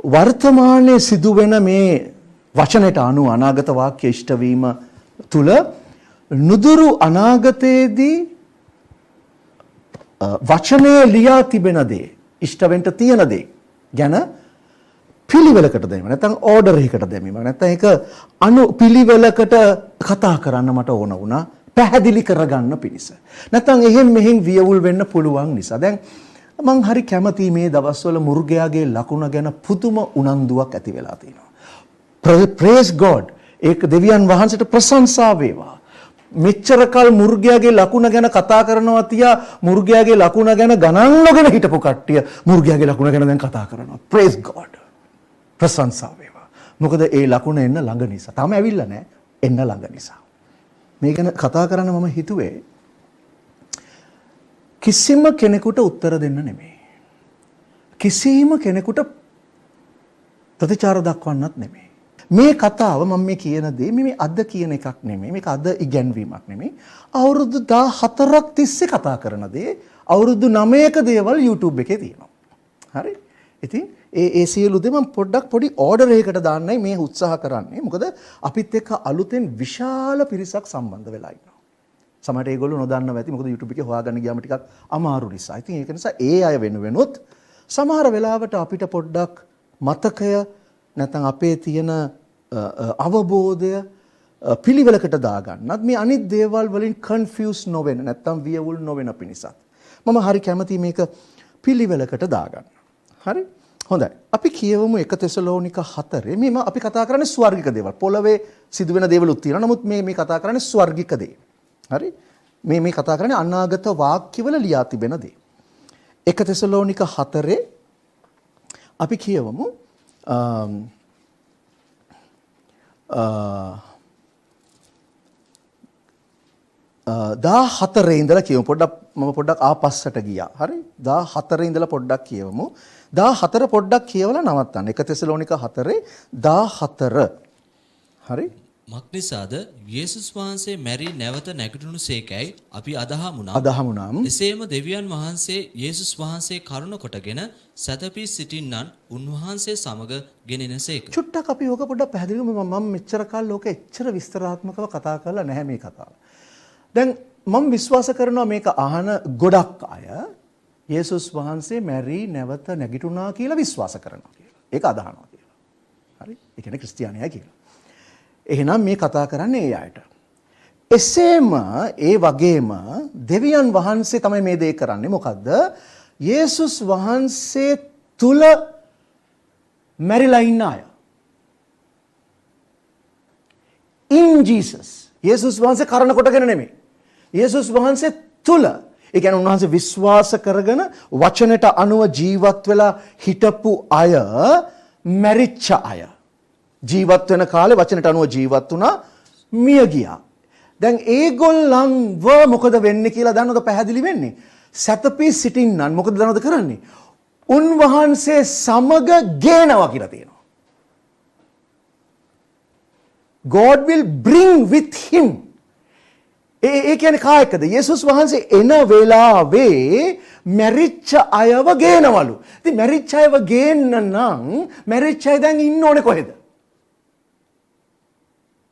වර්තමානයේ සිදුවෙන මේ වචනයට අනුව අනාගත වාක්‍ය ඉෂ්ට වීම තුල නුදුරු අනාගතයේදී වචනයේ ලියා තිබෙන දේ ඉෂ්ට වෙන්න තියෙන දේ ගැන පිළිවෙලකට දැමීම නැත්නම් ඕඩර් එකකට දැමීම නැත්නම් ඒක පිළිවෙලකට කතා කරන්න මට ඕන වුණා පැහැදිලි කරගන්න පිණිස. නැත්නම් එහෙන් මෙහෙන් වියවුල් වෙන්න පුළුවන් නිසා. දැන් මං හරි කැමතියි මේ දවස්වල මුර්ගයාගේ ලකුණ ගැන පුදුම උනන්දුවක් ඇති වෙලා තියෙනවා. praise God. ඒක දෙවියන් වහන්සේට ප්‍රශංසා වේවා. මෙච්චර කල් මුර්ගයාගේ ලකුණ ගැන කතා කරනවා තියා මුර්ගයාගේ ලකුණ ගැන ගණන් නොගෙන හිටපු කට්ටිය මුර්ගයාගේ ලකුණ ගැන දැන් කතා කරනවා. praise God. ප්‍රශංසා වේවා. මොකද ඒ ලකුණ එන්න ළඟ නිසා. තාම ඇවිල්ලා නැහැ. එන්න ළඟ නිසා. මේ ගැන කතා කරන්න මම හිතුවේ කිසිම කෙනෙකුට උත්තර දෙන්න නෙමෙයි. කිසිම කෙනෙකුට ප්‍රතිචාර දක්වන්නත් නෙමෙයි. මේ කතාව මම මේ කියන දේ මේ අද කියන එකක් නෙමෙයි. මේක අද ඉගැන්වීමක් නෙමෙයි. අවුරුදු 14ක් තිස්සේ කතා කරන දේ අවුරුදු 9ක දේවල් YouTube එකේ තියෙනවා. හරි? ඉතින් ඒ සියලු දේ මම පොඩ්ඩක් පොඩි ඕඩර් එකකට දාන්නයි මේ උත්සාහ කරන්නේ. මොකද අපිත් එක්ක අලුතෙන් විශාල පිරිසක් සම්බන්ධ වෙලා ඉන්නවා. සමහරට ඒගොල්ලෝ නොදන්නව ඇති. මොකද YouTube එකේ හොයාගන්න ගියාම ටිකක් අමාරු නිසා. ඉතින් ඒක නිසා ඒ අය වෙනුවෙනුත් සමහර වෙලාවට අපිට පොඩ්ඩක් මතකය නැත්නම් අපේ තියෙන අවබෝධය පිළිවෙලකට දාගන්නත් මේ අනිත් දේවල් වලින් කන්ෆියුස් නොවෙන්න නැත්නම් වියවුල් නොවෙන පිණිසත් මම හරි කැමතියි මේක පිළිවෙලකට දාගන්න. හරි? හොඳයි. අපි කියවමු 1 තෙසලෝනික 4. මේ අපි කතා කරන්නේ ස්වර්ගික දේවල්. පොළවේ සිදුවෙන දේවලුත් තියෙනවා. නමුත් මේ කතා කරන්නේ ස්වර්ගික දේ. හරි? මේ කතා කරන්නේ අනාගත වාක්‍යවල ලියා තිබෙන දේ. 1 තෙසලෝනික 4 අපි කියවමු 14 ඉඳලා කියමු. පොඩ්ඩක් ආපස්සට ගියා. හරි? 14 ඉඳලා පොඩ්ඩක් කියවමු. 14 පොඩ්ඩක් කියවලා නවත්තන්න. 1 තෙසලෝනික 4 14. හරි? මක්නිසාද යේසුස් වහන්සේ මැරී නැවත නැගිටුණු සේකයි අපි අදහමුණා. එසේම දෙවියන් වහන්සේ යේසුස් වහන්සේ කරුණ කොටගෙන සැතපී සිටින්නන් උන්වහන්සේ සමග ගෙනෙනසේක. චුට්ටක් අපි ඕක පොඩ්ඩක් පැහැදිලි කරමු. මම මෙච්චර කාල ලෝකෙ එච්චර විස්තරාත්මකව කතා කරලා නැහැ මේ කතාව. දැන් මම විශ්වාස කරනවා මේක අහන ගොඩක් අය යේසුස් වහන්සේ මැරී නැවත නැගිටුණා කියලා විශ්වාස කරනවා කියලා. ඒක අදහනවා කියලා. හරි? ඒ කියන්නේ ක්‍රිස්තියානියා කියලා. එහෙනම් මේ කතා කරන්නේ ඒ අයට. එසේම ඒ වගේම දෙවියන් වහන්සේ තමයි මේ දේ කරන්නේ. මොකද්ද? යේසුස් වහන්සේ තුල මැරිලා ඉන්න අය. in Jesus. යේසුස් වහන්සේ කරන කොටගෙන නෙමෙයි. යේසුස් වහන්සේ තුල. ඒ කියන්නේ උන්වහන්සේ විශ්වාස කරගෙන වචනයට අනුව ජීවත් වෙලා හිටපු අය මැරිච්ච අය. ජීවත් වෙන කාලේ වචනට අනුව ජීවත් වුණා මිය ගියා. දැන් ඒගොල්ලන්ව මොකද වෙන්නේ කියලා දන්නවද? පැහැදිලි වෙන්නේ. සැතපී සිටින්නන් මොකද දන්නවද කරන්නේ? උන්වහන්සේ සමග ගේනවා කියලා තියෙනවා. God will bring with him. ඒ කියන්නේ කා එක්කද? යේසුස් වහන්සේ එන වෙලාවේ මැරිච්ච අයව ගේනවලු. ඉතින් මැරිච්ච අයව ගේන්න නම් මැරිච්ච අය දැන් ඉන්න ඕනේ කොහෙද?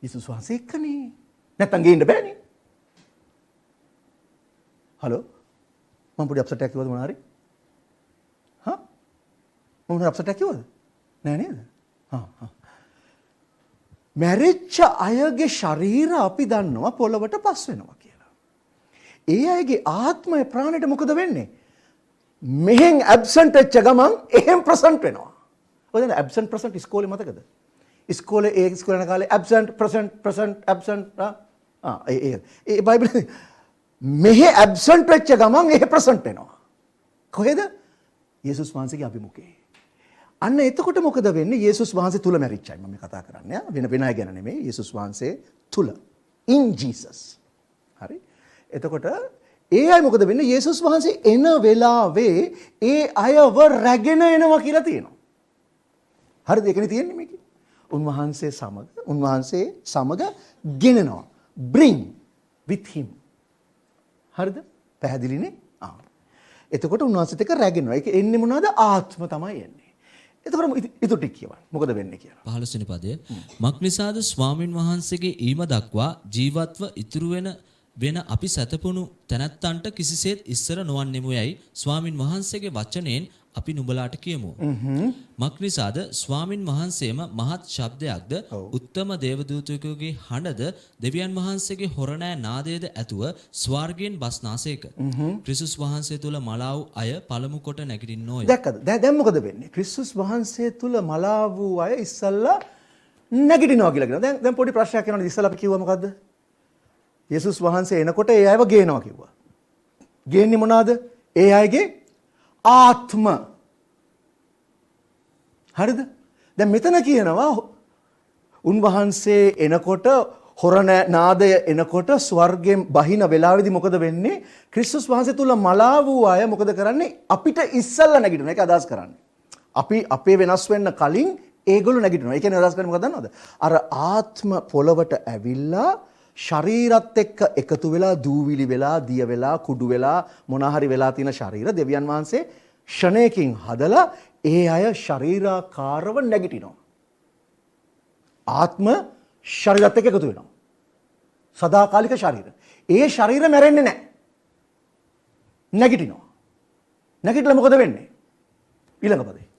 යේසුස් වහන්සේ එක්කනේ. නැත්තම් ගේන්න බෑනේ. හලෝ. මම පොඩි අප්සෙට් එකක් කිව්වද මොනවා හරි? හා? මම පොඩි අප්සෙට් එකක් කිව්වද? නෑ නේද? මැරිච්ච අයගේ ශරීර අපි දන්නවා පොළවට පස් වෙනවා කියලා. ඒ අයගේ ආත්මය ප්‍රාණයට මොකද වෙන්නේ? මෙහෙන් ඇබ්සන්ට් වෙච්ච ගමන් එහෙන් ප්‍රසන්ට් වෙනවා. ඔය දැන් ඇබ්සන්ට් ප්‍රසන්ට් ඉස්කෝලේ මතකද? ඉස්කෝලේ යන කාලේ ඇබ්සන්ට් ප්‍රසන්ට් ඇබ්සන්ට් ඒ බයිබලේ මෙහෙ ඇබ්සන්ට් වෙච්ච ගමන් එහෙ ප්‍රසන්ට් වෙනවා. කොහෙද? යේසුස් වහන්සේගේ අභිමුඛයේ. අන්න එතකොට මොකද වෙන්නේ? යේසුස් වහන්සේ තුල මැරිච්චයි මම කතා කරන්නේ. වෙන අය ගැන නෙමෙයි. යේසුස් වහන්සේ තුල. in Jesus. හරි? එතකොට ඒ අය මොකද වෙන්නේ? යේසුස් වහන්සේ එන වෙලාවේ ඒ අයව රැගෙන එනවා කියලා තියෙනවා. හරිද? ඒකනේ තියෙන්නේ මේකේ. උන්වහන්සේ සමග ගෙනනවා. bring with him. හරිද? පැහැදිලිනේ? එතකොට උන්වහන්සේත් එක්ක රැගෙනවා. ඒක එන්නේ මොනවද? ආත්ම තමයි එන්නේ. එතකොට ඉතුරු ටික කියවන්න. මොකද වෙන්නේ කියලා. 15 වෙනි පදය. මක්නිසාද ස්වාමින් වහන්සේගේ ඊම දක්වා ජීවත්ව ඉතුරු වෙන අපි සැතපුණු තැනැත්තන්ට කිසිසේත් ඉස්සර නොවන්නෙමු යයි ස්වාමින් වහන්සේගේ වචනයෙන් අපි නුඹලාට කියමු. මක්නිසාද ස්වාමින් වහන්සේම මහත් ශබ්දයක්ද උත්තම දේවදූතයෙකුගේ හඬද දෙවියන් වහන්සේගේ හොරණෑ නාදයේද ඇතුව ස්වර්ගයෙන් බස්නාසේක. ක්‍රිස්තුස් වහන්සේ තුල මලා වූ අය පළමු කොට නැගිටින්නෝය. දැක්කද? දැන් මොකද වෙන්නේ? ක්‍රිස්තුස් වහන්සේ තුල මලා වූ අය ඉස්සල්ලා නැගිටිනවා කියලා කියනවා. දැන් පොඩි ප්‍රශ්නයක් එනවා. ඉස්සල්ලා අපි කිව්වා මොකද්ද? යේසුස් වහන්සේ එනකොට ඒ අයව ගේනවා කිව්වා. ගේන්නේ මොනවාද? ඒ අයගේ ආත්ම. හරිද? දැන් මෙතන කියනවා උන්වහන්සේ එනකොට හොරණ නාදය එනකොට ස්වර්ගයෙන් බහින වෙලාවේදී මොකද වෙන්නේ? ක්‍රිස්තුස් වහන්සේ තුල මලා වූ අය මොකද කරන්නේ? අපිට ඉස්සල්ලා නැගිටිනවා. ඒක අදහස් කරන්නේ. අපි අපේ වෙනස් වෙන්න කලින් ඒගොල්ලෝ නැගිටිනවා. ඒ කියන්නේ අදහස් කරන්නේ මොකක්ද දන්නවද? අර ආත්ම පොළවට ඇවිල්ලා ශරීරත් එක්ක එකතු වෙලා දූවිලි වෙලා දිය වෙලා කුඩු වෙලා මොනහරි වෙලා තියෙන ශරීර දෙවියන් වහන්සේ ෂණයකින් හදලා ඒ අය ශරීරාකාරව නැගිටිනවා. ආත්ම ශරීරත් එක්ක එකතු වෙනවා. සදාකාලික ශරීර. ඒ ශරීර මැරෙන්නේ නැහැ. නැගිටිනවා. නැගිටලා මොකද වෙන්නේ? ඊළඟ පදේ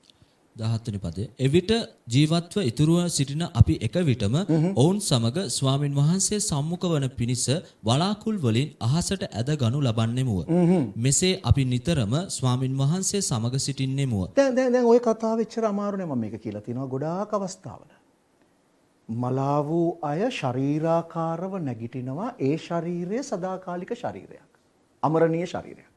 17 වෙනි පදය. එවිට ජීවත්ව ඉතුරුව සිටින අපි එක විටම ඔවුන් සමග ස්වාමින් වහන්සේ සම්මුඛ වන පිණිස වලාකුල් වලින් අහසට ඇද ගනු ලබන්නෙමුව. මෙසේ අපි නිතරම ස්වාමින් වහන්සේ සමග සිටින්නෙමුව. දැන් ওই කතාව එච්චර අමාරු නෑ. මම මේක කියලා තිනවා ගොඩාක් අවස්ථාවල. මලා වූ අය ශරීරාකාරව නැගිටිනවා. ඒ ශරීරය සදාකාලික ශරීරයක්. අමරණීය ශරීරයක්.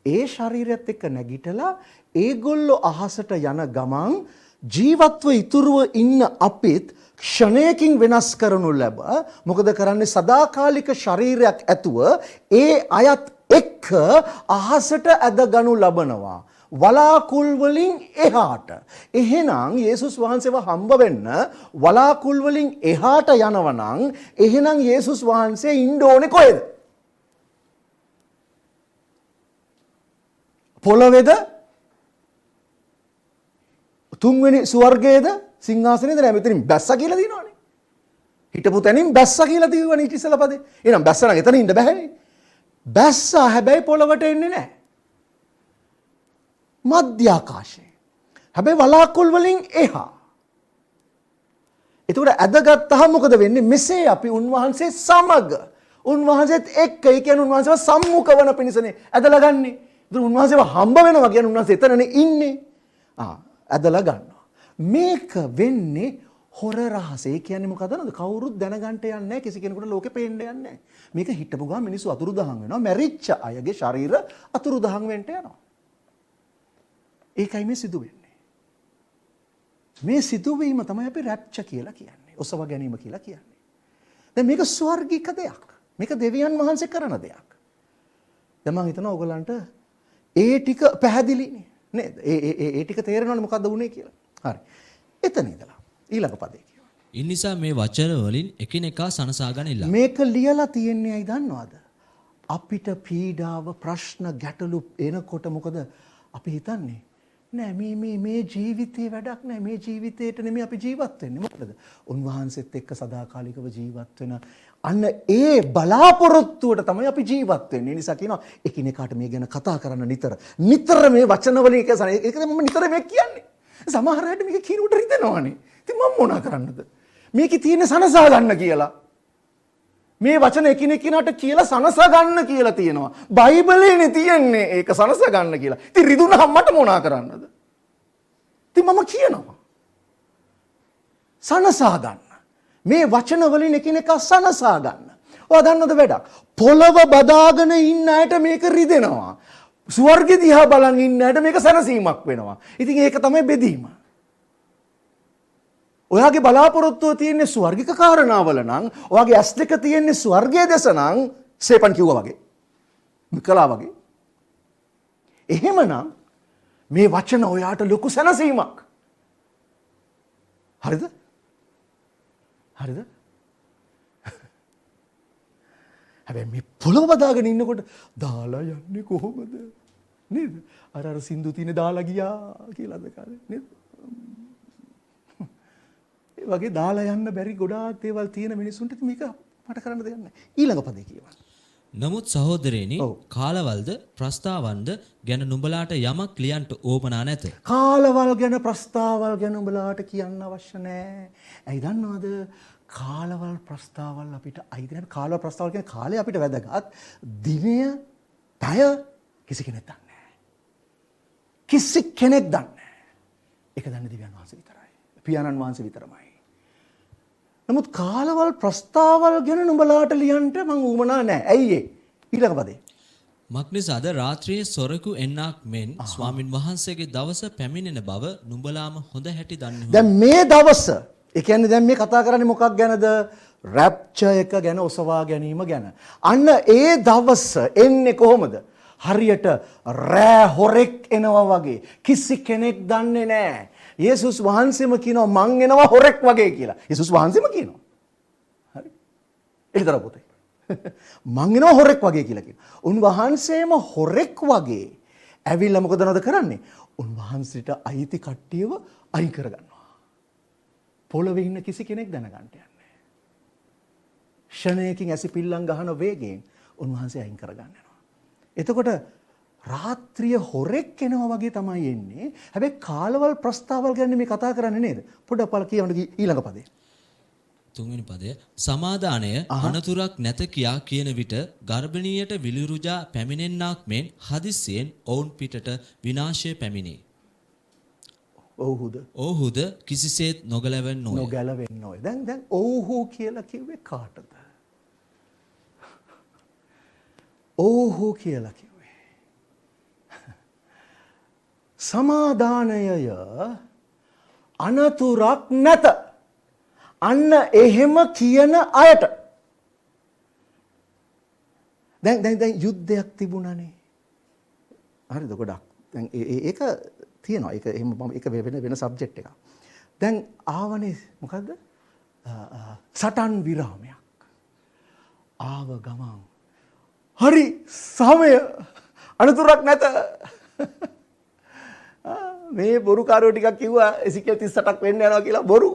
ඒ ශරීරයත් එක්ක නැගිටලා ඒගොල්ලෝ අහසට යන ගමන් ජීවත්ව ඉතුරුව ඉන්න අපිත් ක්ෂණයකින් වෙනස් කරනු ලැබ මොකද කරන්නේ? සදාකාලික ශරීරයක් ඇතුව ඒ අයත් එක්ක අහසට ඇද ගනු ලබනවා. වලාකුල් වලින් එහාට. එහෙනම් යේසුස් වහන්සේව හම්බ වෙන්න වලාකුල් වලින් එහාට යනවනම් එහෙනම් යේසුස් වහන්සේ ඉන්න ඕනේ කොහෙද? පොළොවේද? තුන්වෙනි ස්වර්ගයේද? සිංහාසනයේද? නෑ මෙතනින් බැස්සා කියලා දිනවනේ. හිටපු තැනින් බැස්සා කියලා දිවවනේ ඊට ඉස්සලා පදේ. එහෙනම් බැස්සා නම් එතන ඉන්න බෑනේ. බැස්සා හැබැයි පොළොවට එන්නේ නෑ. මධ්‍ය ආකාශයේ. හැබැයි වලාකුල් වලින් එහා. එතකොට ඇදගත්තාම මොකද වෙන්නේ? මෙසේ අපි උන්වහන්සේ සමග උන්වහන්සේත් එක්ක ඒ කියන්නේ උන්වහන්සේව සම්මුඛ වන පිණිසනේ ඇදලා ගන්නේ. ඉතින් උන්වහන්සේව හම්බ වෙනවා කියන්නේ උන්වහන්සේ එතනනේ ඉන්නේ. ඇදලා ගන්නවා. මේක වෙන්නේ හොර රහස. ඒ කියන්නේ මොකද නේද? කවුරුත් දැනගන්න යන්නේ නැහැ. කිසි කෙනෙකුට ලෝකෙ පේන්න යන්නේ නැහැ. මේක හිටපු ගමන් මිනිස්සු අතුරුදහන් වෙනවා. මැරිච්ච අයගේ ශරීර අතුරුදහන් වෙන්න යනවා. ඒකයි මේ සිදු වෙන්නේ. මේ සිදුවීම තමයි අපි රැප්චර් කියලා කියන්නේ. ඔසව ගැනීම කියලා කියන්නේ. දැන් මේක ස්වර්ගික දෙයක්. මේක දෙවියන් වහන්සේ කරන දෙයක්. දැන් මම හිතනවා ඔයගලන්ට ඒ ටික පැහැදිලිනේ නේද? ඒ ටික තේරෙනවනේ මොකද්ද වුනේ කියලා. හරි. එතන ඉඳලා ඊළඟ පදේ කියනවා. ඉන්නිසා මේ වචන වලින් එකිනෙකා සනසා ගනිලා. මේක ලියලා තියන්නේ ඇයි දන්නවද? අපිට පීඩාව ප්‍රශ්න ගැටලු එනකොට මොකද අපි හිතන්නේ? නෑ මේ ජීවිතේ වැඩක් නෑ. මේ ජීවිතේට නෙමෙයි අපි ජීවත් වෙන්නේ. මොකද? උන්වහන්සේත් එක්ක සදාකාලිකව ජීවත් වෙන අන්න ඒ බලාපොරොත්තුවට තමයි අපි ජීවත් වෙන්නේ. ඒ නිසා කියනවා එකිනෙකාට මේ ගැන කතා කරන්න නිතර. නිතර මේ වචන වලින් ඒකද මම නිතර මේ කියන්නේ. සමහර අයට මේක කිනුට රිදෙනවානේ. ඉතින් මම මොනා කරන්නද? මේකේ තියෙන සනසා ගන්න කියලා. මේ වචන එකිනෙකාට කියලා සනසා ගන්න කියලා තියෙනවා. බයිබලයේනේ තියෙන්නේ ඒක සනසා ගන්න කියලා. ඉතින් රිදුනහම මට මොනා කරන්නද? ඉතින් මම කියනවා. සනසා ගන්න. මේ වචන වලින් එකිනෙකා සනසා ගන්න. ඔයා දන්නවද වැඩක්? පොළව බදාගෙන ඉන්න අයට මේක රිදෙනවා. ස්වර්ගෙ දිහා බලන් ඉන්න අයට මේක සනසීමක් වෙනවා. ඉතින් ඒක තමයි බෙදීම. ඔයාගේ බලාපොරොත්තුව තියෙන්නේ ස්වර්ගික කාරණාවල නම්, ඔයාගේ ඇස් දෙක තියෙන්නේ ස්වර්ගයේ දෙස නම්, සේපන් කිව්වා වගේ. විකලා වගේ. එහෙමනම් මේ වචන ඔයාට ලොකු සැනසීමක්. හරිද? හරිද? හැබැයි මේ පොළොව බදාගෙන ඉන්නකොට දාලා යන්නේ කොහොමද? නේද? අර සින්දු තියෙන දාලා ගියා කියලාද කාලේ නේද? ඒ වගේ දාලා යන්න බැරි ගොඩාක් දේවල් තියෙන මිනිසුන්ට ඉතින් මේක මට කරන්න දෙයක් නැහැ. ඊළඟ පදේ කියවන්න. නමුත් සහෝදරයනි ඔව්. කාලවල්ද ප්‍රස්තාවන්ද ගැන නුඹලාට යමක් ලියන්ට ඕමනා නැත. කාලවල් ගැන ප්‍රස්තාවල් ගැන උඹලාට කියන්න අවශ්‍ය නැහැ. ඇයි දන්නවද? කාලවල් ප්‍රස්තාවල් අපිට අයිති නැහැ. කාලවල් ප්‍රස්තාවල් කියන්නේ කාලය අපිට වැදගත්. දිනය, පැය කිසි කෙනෙක් දන්නේ නැහැ. කිසි කෙනෙක් දන්නේ නැහැ. ඒක දන්නේ දෙවියන් වහන්සේ විතරයි. පියාණන් වහන්සේ විතරමයි. නමුත් කාලවල් ප්‍රස්තාවල් ගැන නුඹලාට ලියන්න මං උවමනා නැහැ. ඇයි ඒ? ඊළඟ පදේ. මක්නිසාද රාත්‍රියේ සොරකු එන්නක් මෙන් ස්වාමින් වහන්සේගේ දවස පැමිණෙන බව නුඹලාම හොඳ හැටි දන්නෙහු. දැන් මේ දවස, ඒ කියන්නේ දැන් මේ කතා කරන්නේ මොකක් ගැනද? රැප්චර් එක ගැන, ඔසවා ගැනීම ගැන. අන්න ඒ දවස එන්නේ කොහොමද? හරියට රෑ හොරෙක් එනවා වගේ. කිසි කෙනෙක් දන්නේ නැහැ. යේසුස් වහන්සේම කියනවා මං එනවා හොරෙක් වගේ කියලා. යේසුස් වහන්සේම කියනවා. හරි. එළිතර පොතේ. මං එනවා හොරෙක් වගේ කියලා කියනවා. උන්වහන්සේම හොරෙක් වගේ ඇවිල්ලා මොකද නේද කරන්නේ? උන්වහන්සේට අයිති කට්ටියව අයින් කරගන්නවා. පොළවේ ඉන්න කිසි කෙනෙක් දැනගන්න යන්නේ නැහැ. ෂණයකින් ඇසිපිල්ලම් ගහන වේගයෙන් උන්වහන්සේ අයින් කරගන්න යනවා. එතකොට රාත්‍රිය හොරෙක් එනවා වගේ තමයි එන්නේ. හැබැයි කාලවල් ප්‍රස්තාවල් ගැන මේ කතා කරන්නේ නේද? පොඩ්ඩක් බලන්න කියවන්න ඊළඟ පදේ. තුන්වෙනි පදය සමාදානය අනතුරක් නැත කියා කියන විට ගර්භණියට විලිරුජා පැමිණෙන්නක් මෙන් හදිස්සියෙන් ඔවුන් පිටට විනාශය පැමිණේ. ඔව්හුද? ඔව්හුද කිසිසේත් නොගැලවෙන්න ඕය. නොගැලවෙන්න ඕය. දැන් ඔව්හු කියලා කිව්වේ කාටද? ඔව්හු කියලා කිව්වේ සමාදානයය අනතුරක් නැත. අන්න එහෙම කියන අයට. දැන් යුද්ධයක් තිබුණානේ. හරිද ගොඩක්. දැන් ඒක තියෙනවා. ඒක එහෙම ඒක වෙන සබ්ජෙක්ට් එකක්. දැන් ආවනේ මොකද්ද? සටන් විරාමයක්. ආව ගමන්. හරි සමය අනතුරක් නැත. මේ බොරුකාරයෝ ටිකක් කිව්වා එසිකල් 38ක් වෙන්න යනවා කියලා බොරු.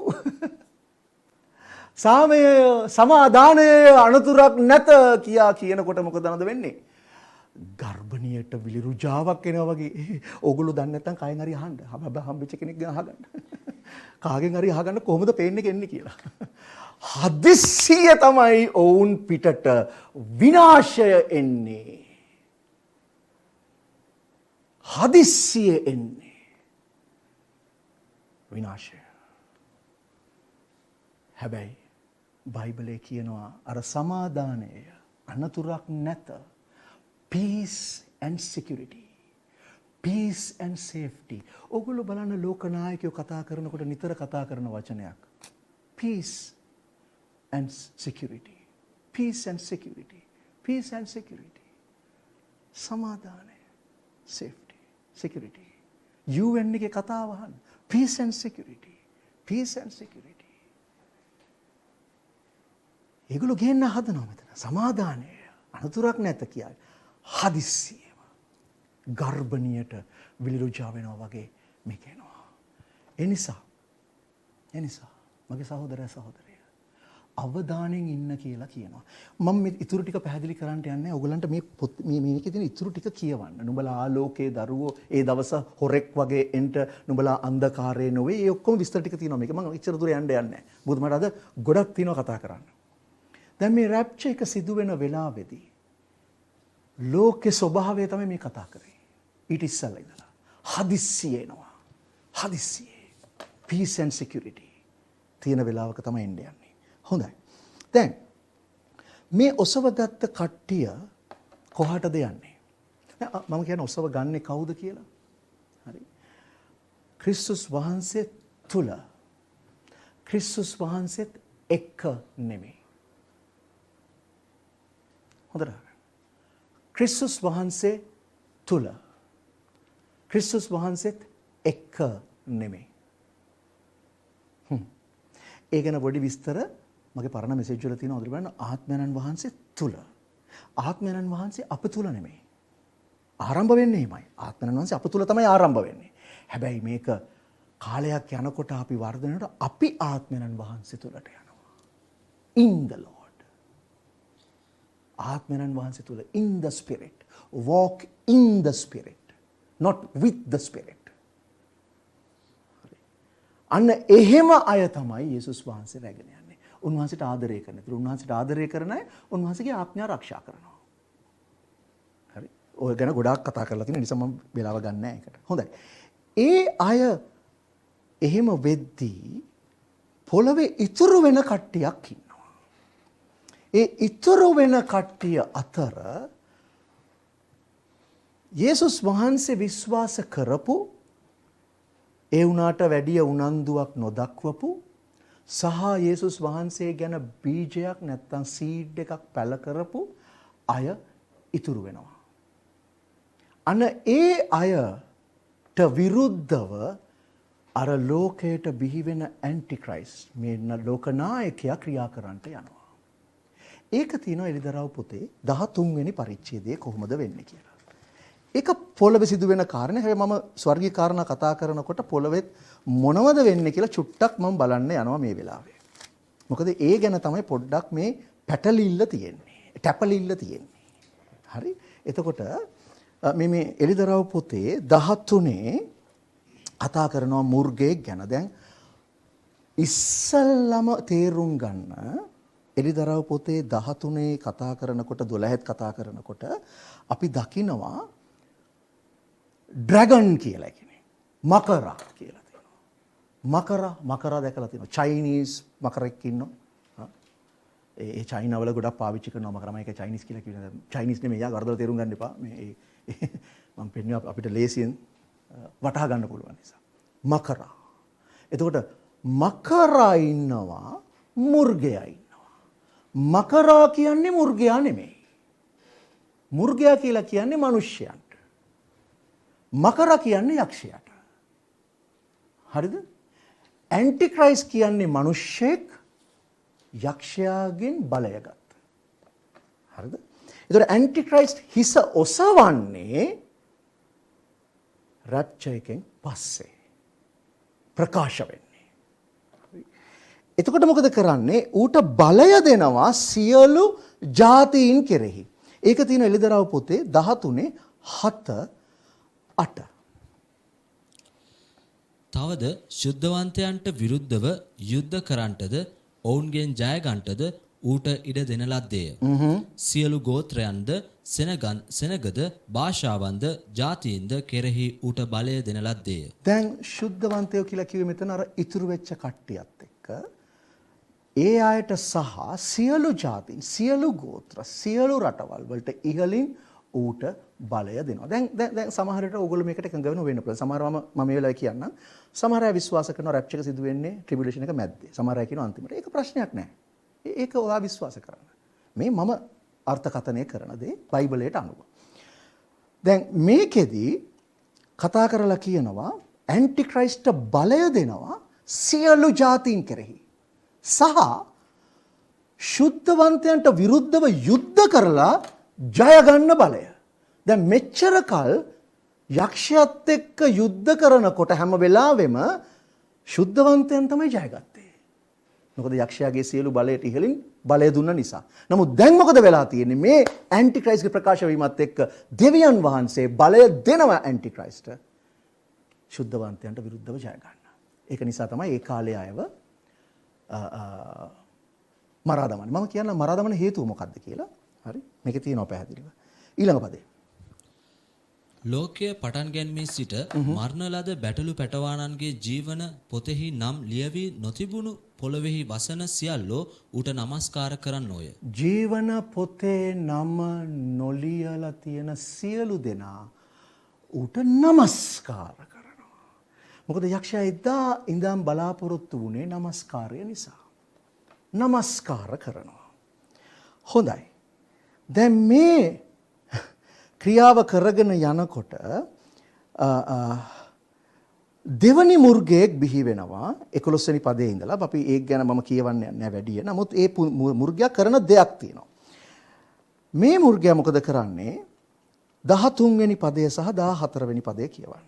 සාමය සමාදානය අනතුරක් නැත කියා කියනකොට මොකද වෙන්නේ? ගර්භණියට විලිරුජාවක් එනවා වගේ. ඕගොල්ලෝ දන්නේ නැත්නම් කයෙන් හරි අහන්න. හම්බෙච්ච කෙනෙක් ගැන අහගන්න. කාගෙන් හරි අහගන්න කොහොමද පේන්නේ කෙන්නේ කියලා. හදිස්සිය තමයි ඔවුන් පිටට විනාශය එන්නේ. හදිස්සිය එන්නේ. විනාශය. හැබැයි බයිබලයේ කියනවා අර සමාදානය අනතුරක් නැත. Peace and security. Peace and safety. ඔගොල්ලෝ බලන්න ලෝක නායකයෝ කතා කරනකොට නිතර කතා කරන වචනයක්. Peace and security. Peace and security. Peace and security. සමාදානය. Safety. Security. UN එකේ කතාව අහන්න. Peace and security. Peace and security. ඒගොල්ලෝ ගේන්න හදනවා මෙතන. සමාදානය අනතුරක් නැත කියයි. හදිස්සියම ගර්භණියට විලිරුජා වෙනවා වගේ මේක එනවා. ඒ නිසා මගේ සහෝදරයා සහෝදරිය අවධානයෙන් ඉන්න කියලා කියනවා. මම මේ ඉතුරු ටික පැහැදිලි කරන්න යන්නේ. ඔයගලන්ට මේ මේකේ තියෙන ඉතුරු ටික කියවන්න. නුඹලා ආලෝකයේ දරුවෝ ඒ දවස හොරෙක් වගේ එන්ට නුඹලා අන්ධකාරයේ නොවේ. ඒ ඔක්කොම විස්තර ටික තියෙනවා මේක. මම ඉච්චර දුර යන්න යන්නේ නැහැ. මොකද මට අද ගොඩක් තියෙනවා කතා කරන්න. දැන් මේ රැප්චර් එක සිදු වෙන වෙලාවේදී ලෝකේ ස්වභාවය තමයි මේ කතා කරේ. ඊට ඉස්සෙල්ලා ඉඳලා හදිස්සිය එනවා. හදිස්සියේ peace and security තියෙන වෙලාවක තමයි එන්නේ යන්නේ. හොඳයි. දැන් මේ ඔසවගත්ත කට්ටිය කොහාටද යන්නේ? මම කියන්නේ ඔසව ගන්නේ කවුද කියලා. හරි. ක්‍රිස්තුස් වහන්සේ තුල. ක්‍රිස්තුස් වහන්සේත් එක්ක නෙමෙයි. හොඳට ක්‍රිස්තුස් වහන්සේ තුල. ක්‍රිස්තුස් වහන්සේත් එක්ක නෙමෙයි. ඒ ගැන පොඩි විස්තර මගේ පරණ මෙසේජ් වල තියෙනවා. උදේ බලන්න ආත්මයන්න් වහන්සේ තුල. ආත්මයන්න් වහන්සේ අප තුල නෙමෙයි. ආරම්භ වෙන්නේ එහෙමයි. ආත්මයන්න් වහන්සේ අප තුල තමයි ආරම්භ වෙන්නේ. හැබැයි මේක කාලයක් යනකොට අපි වර්ධනයට අපි ආත්මයන් වහන්සේ තුලට යනවා. In the Lord. ආත්මයන් වහන්සේ තුල in the spirit. Walk in the spirit. Not with the spirit. අන්න එහෙම අය තමයි යේසුස් වහන්සේ රැගෙන යන්නේ. උන්වහන්සේට ආදරය කරන. ඒතර උන්වහන්සේට ආදරය කරන අය උන්වහන්සේගේ ආත්මය ආරක්ෂා කරනවා. හරි. ඔය ගැන ගොඩාක් කතා කරලා තියෙන නිසා මම වෙලාව ගන්න නැහැ ඒකට. හොඳයි. ඒ අය එහෙම වෙද්දී පොළවේ ඉතුරු වෙන කට්ටියක් ඉන්නවා. ඒ ඉතුරු වෙන කට්ටිය අතර යේසුස් වහන්සේ විශ්වාස කරපු ඒ වුණාට වැඩිය උනන්දුවක් නොදක්වපු සහ යේසුස් වහන්සේ ගැන බීජයක් නැත්තම් සීඩ් එකක් පැල කරපු අය ඉතුරු වෙනවා. අන්න ඒ අයට විරුද්ධව අර ලෝකයට බිහි වෙන ඇන්ටික්‍රයිස්ට් මේ ලෝකනායකයා ක්‍රියා කරන්නට යනවා. ඒක තියෙනවා එළිදරව් පොතේ 13 වෙනි පරිච්ඡේදයේ කොහොමද වෙන්නේ කියලා. ඒක පොළවේ සිදුවෙන කාරණේ. හැබැයි මම ස්වර්ගීය කාරණා කතා කරනකොට පොළවෙත් මොනවද වෙන්නේ කියලා චුට්ටක් මම බලන්න යනවා මේ වෙලාවේ. මොකද ඒ ගැන තමයි පොඩ්ඩක් මේ පැටලිල්ල තියෙන්නේ. ටැපලිල්ල තියෙන්නේ. හරි? එතකොට මේ එළිදරව් පොතේ 13 කතා කරනවා මුර්ගයෙක් ගැන. දැන් ඉස්සල්ලාම තේරුම් ගන්න එළිදරව් පොතේ 13 කතා කරනකොට 12ත් කතා කරනකොට අපි දකිනවා ඩ්‍රැගන් කියලා කෙනෙක්. මකරා කියලා තියෙනවා. මකරා දැකලා තියෙනවා. චයිනීස් මකරෙක් ඉන්නවා. ඒ චයිනා වල ගොඩක් පාවිච්චි කරනවා මකරා. මේක චයිනීස් කියලා කියනවා. චයිනීස් නෙමෙයි යා වරදලා තේරුම් ගන්න එපා. මේ මම පෙන්නුවා අපිට ලේසියෙන් වටහා ගන්න පුළුවන් නිසා. මකරා. එතකොට මකරා ඉන්නවා මුර්ගයා ඉන්නවා. මකරා කියන්නේ මුර්ගයා නෙමෙයි. මුර්ගයා කියලා කියන්නේ මිනිස්යන්ට. මකරා කියන්නේ යක්ෂයාට. හරිද? ඇන්ටික්‍රයිස්ට් කියන්නේ මිනිස්සෙක් යක්ෂයාගෙන් බලය ගත්ත. හරිද? ඒතර ඇන්ටික්‍රයිස්ට් හිස ඔසවන්නේ රැප්චර් එකෙන් පස්සේ ප්‍රකාශ වෙන්නේ. එතකොට මොකද කරන්නේ? ඌට බලය දෙනවා සියලු ජාතීන් කෙරෙහි. ඒක තියෙන එළිදරව් පොතේ 13:7-8. තවද ශුද්ධවන්තයන්ට විරුද්ධව යුද්ධ කරන්නටද ඔවුන්ගෙන් ජය ගන්නටද ඌට ඉඩ දෙන ලද්දේය. සියලු ගෝත්‍රයන්ද සෙනගද භාෂාවන්ද ජාතීන්ද කෙරෙහි ඌට බලය දෙන ලද්දේය. දැන් ශුද්ධවන්තයෝ කියලා කිව්වේ මෙතන අර ඉතුරු වෙච්ච කට්ටියත් එක්ක ඒ අයට සහ සියලු ජාතීන් සියලු ගෝත්‍ර සියලු රටවල් වලට ඉහළින් ඌට බලය දෙනවා. දැන් සමහර විට ඕගොල්ලෝ මේකට එකඟ වෙන්න පුළුවන්. සමහරවම මම මේ වෙලාවේ කියන්නම්. සමහර අය විශ්වාස කරනවා රැප්චර් එක සිදු වෙන්නේ ට්‍රිබියුලේෂන් එක මැද්දේ. සමහර අය කියනවා අන්තිමට. ඒක ප්‍රශ්නයක් නෑ. ඒක ඔයා විශ්වාස කරන්න. මේ මම අර්ථකථනය කරන දේ බයිබලයට අනුව. දැන් මේකෙදි කතා කරලා කියනවා ඇන්ටික්‍රයිස්ට් බලය දෙනවා සියලු ජාතීන් කෙරෙහි. සහ ශුද්ධවන්තයන්ට විරුද්ධව යුද්ධ කරලා ජය ගන්න බලය. දැන් මෙච්චර කල් යක්ෂයත් එක්ක යුද්ධ කරනකොට හැම වෙලාවෙම ශුද්ධවන්තයන් තමයි ජය ගත්තේ. මොකද යක්ෂයාගේ සියලු බලයට ඉහළින් බලය දුන්න නිසා. නමුත් දැන් මොකද වෙලා තියෙන්නේ? මේ ඇන්ටික්‍රයිස්ට්ගේ ප්‍රකාශ වීමත් එක්ක දෙවියන් වහන්සේ බලය දෙනවා ඇන්ටික්‍රයිස්ට් ශුද්ධවන්තයන්ට විරුද්ධව ජය ගන්න. ඒක නිසා තමයි ඒ කාලේ අයව මරා දමන්නේ. මම කියන්න මරා දමන හේතුව මොකක්ද කියලා. හරි? මේකේ තියෙනවා පැහැදිලිව. ඊළඟ පදේ. ලෝකයේ පටන් ගැනීමේ සිට මරණ ලද බැටළු පැටවානන්ගේ ජීවන පොතෙහි නම් ලියවි නොතිබුණු පොළොවේහි වසන සියල්ලෝ ඌට නමස්කාර කරන්නෝය. ජීවන පොතේ නම නොලියලා තියෙන සියලු දෙනා ඌට නමස්කාර කරනවා. මොකද යක්ෂයා එදා ඉඳන් බලාපොරොත්තු වුණේ නමස්කාරය නිසා. නමස්කාර කරනවා. හොඳයි. දැන් මේ ක්‍රියාව කරගෙන යනකොට දෙවනි මුර්ගයෙක් බිහි වෙනවා 11 වෙනි පදයේ ඉඳලා. අපි ඒක ගැන මම කියවන්නේ නැහැ වැඩිය. නමුත් ඒ මුර්ගයා කරන දෙයක් තියෙනවා. මේ මුර්ගයා මොකද කරන්නේ? 13 වෙනි පදය සහ 14 වෙනි පදය කියවන්න.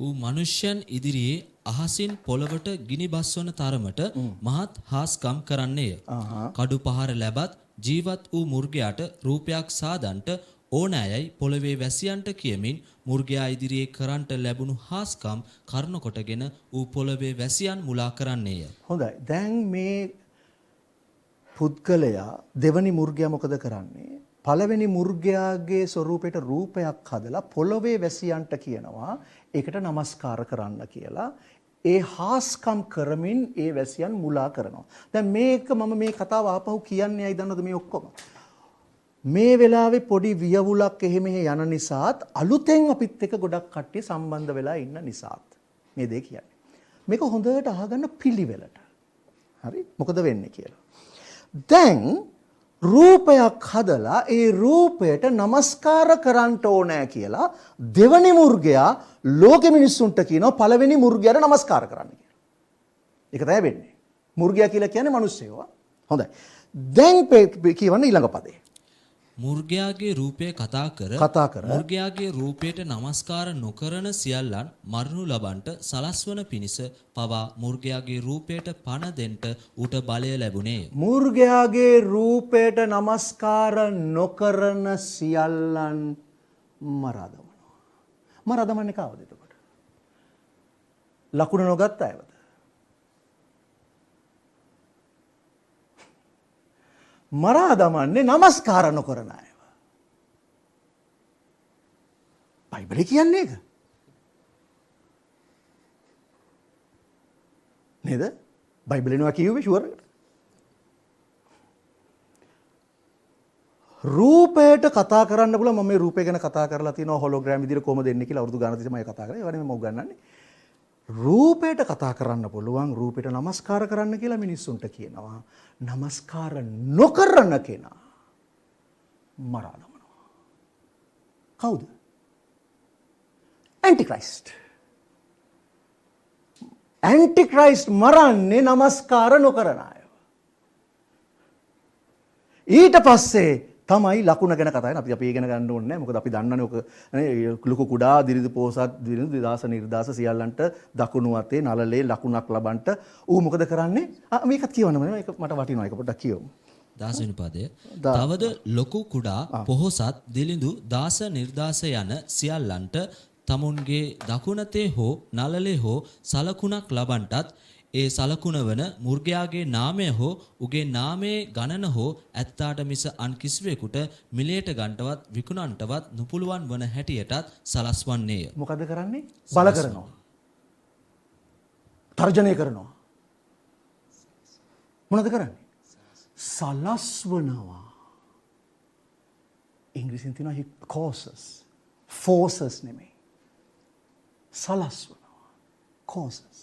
ඌ මනුෂ්‍යයන් ඉදිරියේ අහසින් පොළවට ගිනි බස්වන තරමට මහත් හාස්කම් කරන්නේය. කඩු පහර ලැබත් ජීවත් වූ මුර්ගයාට රූපයක් සාදන්ට ඕනෑයයි පොළවේ වැසියන්ට කියමින් මුර්ගයා ඉදිරියේ කරන්ට ලැබුණු හාස්කම් කරුණ කොටගෙන ඌ පොළවේ වැසියන් මුලා කරන්නේය. හොඳයි. දැන් මේ පුද්ගලයා දෙවනි මුර්ගයා මොකද කරන්නේ? පළවෙනි මුර්ගයාගේ ස්වරූපයට රූපයක් හදලා පොළවේ වැසියන්ට කියනවා ඒකට নমස්කාර කරන්න කියලා. ඒ හාස්කම් කරමින් ඒ වැසියන් මුලා කරනවා. දැන් මේක මම මේ කතාව ආපහු කියන්නේ ඇයි දන්නවද මේ ඔක්කොම? මේ වෙලාවේ පොඩි වියවුලක් එහෙ මෙහෙ යන නිසාත් අලුතෙන් අපිත් එක්ක ගොඩක් කට්ටිය සම්බන්ධ වෙලා ඉන්න නිසාත් මේ දේ කියන්නේ. මේක හොඳට අහගන්න පිළිවෙලට. හරි? මොකද වෙන්නේ කියලා. දැන් රූපයක් හදලා ඒ රූපයට নমස්කාර කරන්න ඕනෑ කියලා දෙවනි මුර්ගයා ලෝකෙ මිනිස්සුන්ට කියනවා පළවෙනි මුර්ගයාට নমස්කාර කරන්න කියලා. ඒක තමයි වෙන්නේ. මුර්ගයා කියලා කියන්නේ මිනිස්සුයෝ. හොඳයි. දැන් කියවන්න ඊළඟ පදේ. මුර්ගයාගේ රූපය කතා කර මුර්ගයාගේ රූපයට নমස්කාර නොකරන සියල්ලන් මරණු ලබන්ට සලස්වන පිණිස පවා මුර්ගයාගේ රූපයට පණ දෙන්ට ඌට බලය ලැබුණේ. මුර්ගයාගේ රූපයට নমස්කාර නොකරන සියල්ලන් මරා දමනවා. මරා දමන්නේ කවුද එතකොට? ලකුණ නොගත් අයවද? මරා දමන්නේ নমස්කාර නොකරන අයව. බයිබලේ කියන්නේ ඒක. නේද? බයිබලේනවා කියුවේ ෂුවර්. රූපයට කතා කරන්න පුළුවන්. මම මේ රූපය ගැන කතා කරලා තිනවා හොලෝග්‍රෑම් විදිහට කොහොමද එන්නේ කියලා අවුරුදු ගානක් තිස්සේ මම කතා කරා. ඒ වගේ මම උගන්වන්නේ. රූපයට කතා කරන්න පුළුවන් රූපයට নমස්කාර කරන්න කියලා මිනිස්සුන්ට කියනවා. নমස්කාර නොකරන කෙනා මරා දමනවා. කවුද? ඇන්ටික්‍රයිස්ට්. ඇන්ටික්‍රයිස්ට් මරන්නේ নমස්කාර නොකරන අය. ඊට පස්සේ තමයි ලකුණ ගැන කතා කරන්නේ. අපි ඒ ගැන ගන්න ඕනේ නැහැ. මොකද අපි දන්නනේ ඔක ලොකු කුඩා දිරිදු පෝසත් දිරිදු විදාස නිර්දාස සියල්ලන්ට දකුණු අතේ නළලේ ලකුණක් ලබන්ට ඌ මොකද කරන්නේ? මේකත් කියවන්න මේක මට වටිනවා. ඒක පොඩ්ඩක් කියවමු. 10 වෙනි පදය. තවද ලොකු කුඩා පොහොසත් දිලිඳු දාස නිර්දාස යන සියල්ලන්ට තමුන්ගේ දකුණතේ හෝ නළලේ හෝ සලකුණක් ලබන්ටත් ඒ සලකුණ වන මුර්ගයාගේ නාමය හෝ උගේ නාමයේ ගණන හෝ ඇත්තාට මිස අන් කිසිවෙකුට මිලයට ගන්ටවත් විකුණන්ටවත් නුපුළුවන් වන හැටියටත් සලස්වන්නේය. මොකද කරන්නේ? බල කරනවා. තර්ජනය කරනවා. මොනවද කරන්නේ? සලස්වනවා. ඉංග්‍රීසියෙන් තියෙනවා he causes. forces නෙමෙයි. සලස්වනවා. causes.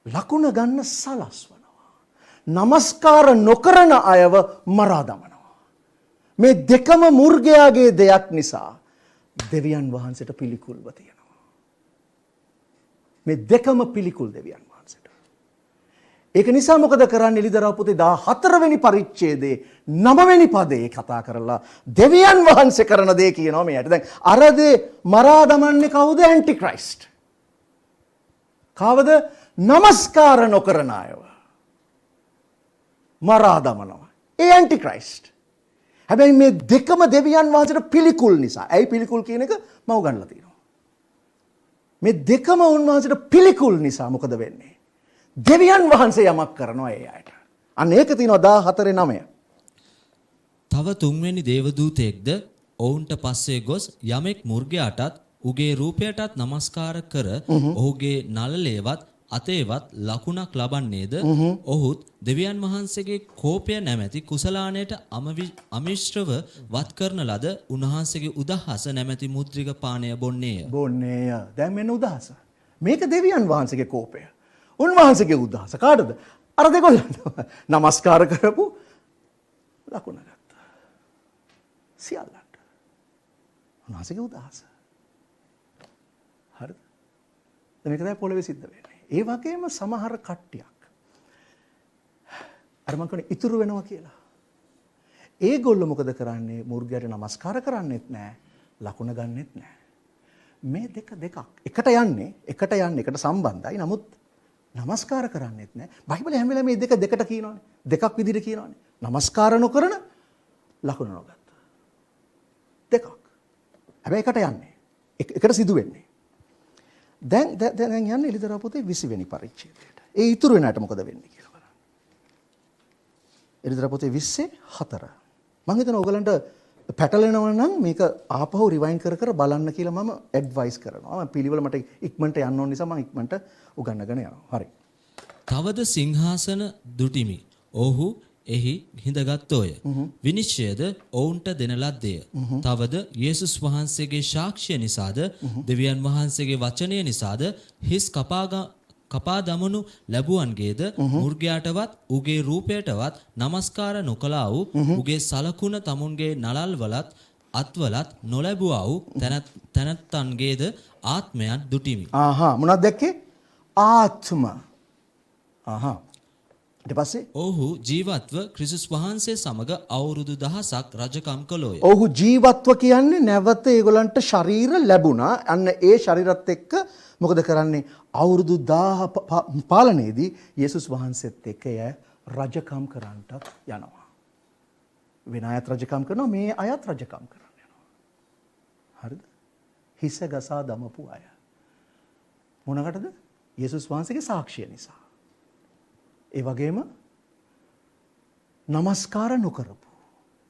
ලකුණ ගන්න සලස්වනවා. নমස්කාර නොකරන අයව මරා දමනවා. මේ දෙකම මුර්ගයාගේ දෙයක් නිසා දෙවියන් වහන්සේට පිළිකුල්ව තියෙනවා. මේ දෙකම පිළිකුල් දෙවියන් වහන්සේට. ඒක නිසා මොකද කරන්නේ? එළිදරව් පොතේ 14 වෙනි පරිච්ඡේදයේ 9 වෙනි පදේ කතා කරලා දෙවියන් වහන්සේ කරන දේ කියනවා මෙයාට. දැන් අර දේ මරා දමන්නේ කවුද? ඇන්ටික්‍රයිස්ට්. කවද? নমස්කාර නොකරන අයව මරා දමනවා. ඒ ඇන්ටික්‍රයිස්ට්. හැබැයි මේ දෙකම දෙවියන් වහන්සේට පිළිකුල් නිසා. ඇයි පිළිකුල් කියන එක මම උගන්වලා තියෙනවා. මේ දෙකම උන්වහන්සේට පිළිකුල් නිසා මොකද වෙන්නේ? දෙවියන් වහන්සේ යමක් කරනවා ඒ අයට. අන්න ඒක තියෙනවා 14:9. තව තුන්වෙනි දේවදූතයෙක්ද ඔවුන්ට පස්සේ ගොස් යමෙක් මුර්ගයාටත් උගේ රූපයටත් নমස්කාර කර ඔහුගේ නළලේවත් අතේවත් ලකුණක් ලබන්නේද ඔහුත් දෙවියන් වහන්සේගේ කෝපය නැමැති කුසලානයට අමිශ්‍රව වත් කරන ලද උන්වහන්සේගේ උදහස නැමැති මුද්‍රික පානය බොන්නේය. බොන්නේය. දැන් මෙන්න උදහස. මේක දෙවියන් වහන්සේගේ කෝපය. උන්වහන්සේගේ උදහස. කාටද? අර දෙගොල්ලන්ට. নমස්කාර කරපු ලකුණ ගත්තා. සියල්ලන්ට. උන්වහන්සේගේ උදහස. හරිද? මේක තමයි පොළවේ සිද්ධ වෙන්නේ. ඒ වගේම සමහර කට්ටියක් අර මම කියන්නේ ඉතුරු වෙනවා කියලා. ඒගොල්ලෝ මොකද කරන්නේ? මුර්ගයාට নমස්කාර කරන්නෙත් නැහැ, ලකුණ ගන්නෙත් නැහැ. මේ දෙක දෙකක්. එකට යන්නේ එකට සම්බන්ධයි. නමුත් නමස්කාර කරන්නේත් නැහැ. බයිබලයේ හැම වෙලාවෙම මේ දෙක දෙකට කියනවානේ. දෙකක් විදිහට කියනවානේ. නමස්කාර නොකරන ලකුණ නොගත්තා. දෙකක්. හැබැයි එකට යන්නේ. එකට සිදු වෙන්නේ. දැන් යන්නේ එළිදරව් පොතේ 20 වෙනි පරිච්ඡේදයට. ඒ ඉතුරු වෙනාට මොකද වෙන්නේ කියලා බලන්න. එළිදරව් පොතේ 24. මම හිතනවා ඔයගලන්ට පැටලෙනවා නම් මේක ආපහු රිවයින් කර කර බලන්න කියලා මම ඇඩ්වයිස් කරනවා. මම පිළිවෙල මට ඉක්මනට යන්න ඕන නිසා මම ඉක්මනට උගන්නගෙන යනවා. හරි. තවද සිංහාසන දුටිමි. ඔහු එහි හිඳගත්තෝය. විනිශ්චයද ඔවුන්ට දෙන ලද්දේය. තවද යේසුස් වහන්සේගේ සාක්ෂිය නිසාද දෙවියන් වහන්සේගේ වචනය නිසාද හිස් කපා දමනු ලැබුවන්ගේද මුර්ගයාටවත් උගේ රූපයටවත් නමස්කාර නොකළා වූ උගේ සලකුණ තමුන්ගේ නලල්වලත් අත්වලත් නොලැබුවා වූ තැනැත්තන්ගේද ආත්මයන් දුටිමි. මොනවද දැක්කේ? ආත්ම. ඊට පස්සේ ඔහු ජීවත්ව ක්‍රිස්තුස් වහන්සේ සමග අවුරුදු 1000ක් රජකම් කළෝය. ඔහු ජීවත්ව කියන්නේ නැවත ඒගොල්ලන්ට ශරීර ලැබුණා. අන්න ඒ ශරීරත් එක්ක මොකද කරන්නේ? අවුරුදු 1000 පාලනයේදී යේසුස් වහන්සේත් එක්ක රජකම් කරන්නට යනවා. වෙන අයත් රජකම් කරනවා, මේ අයත් රජකම් කරන්න යනවා. හරිද? හිස ගසා දමපු අය. මොනකටද? යේසුස් වහන්සේගේ සාක්ෂිය නිසා. ඒ වගේම නමස්කාර නොකරපු,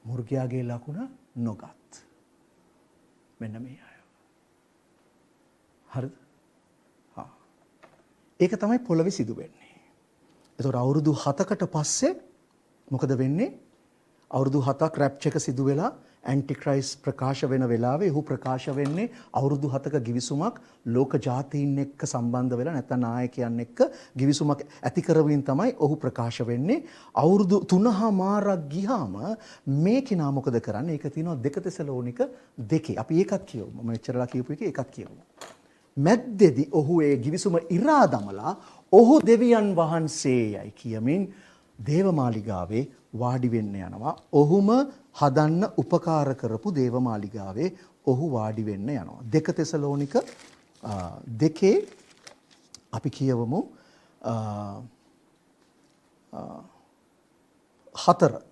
මුර්ගයාගේ ලකුණ නොගත්. මෙන්න මේ අය. හරිද? ඒක තමයි පොළවේ සිදු වෙන්නේ. ඒතකොට අවුරුදු 7කට පස්සේ මොකද වෙන්නේ? අවුරුදු 7ක් රැප්චර් එක සිදු වෙලා ඇන්ටික්‍රයිස් ප්‍රකාශ වෙන වෙලාවේ ඔහු ප්‍රකාශ වෙන්නේ අවුරුදු 7ක ගිවිසුමක් ලෝක ජාතීන් එක්ක සම්බන්ධ වෙලා නැත්නම් නායකයන් එක්ක ගිවිසුමක් ඇති කරමින් තමයි ඔහු ප්‍රකාශ වෙන්නේ. අවුරුදු 3මාරක් ගියාම මේ කෙනා මොකද කරන්නේ? ඒක තියෙනවා 2 තෙසලෝනික 2. අපි ඒකත් කියමු. මම එච්චරලා කියපු එකේ ඒකත් කියමු. මැද්දේදී ඔහු ඒ ගිවිසුම ඉරා දමලා ඔහු දෙවියන් වහන්සේයයි කියමින් දේවමාලිගාවේ වාඩි වෙන්න යනවා. ඔහුම හදන්න උපකාර කරපු දේවමාලිගාවේ ඔහු වාඩි වෙන්න යනවා. 2 තෙසලෝනික 2 අපි කියවමු 4.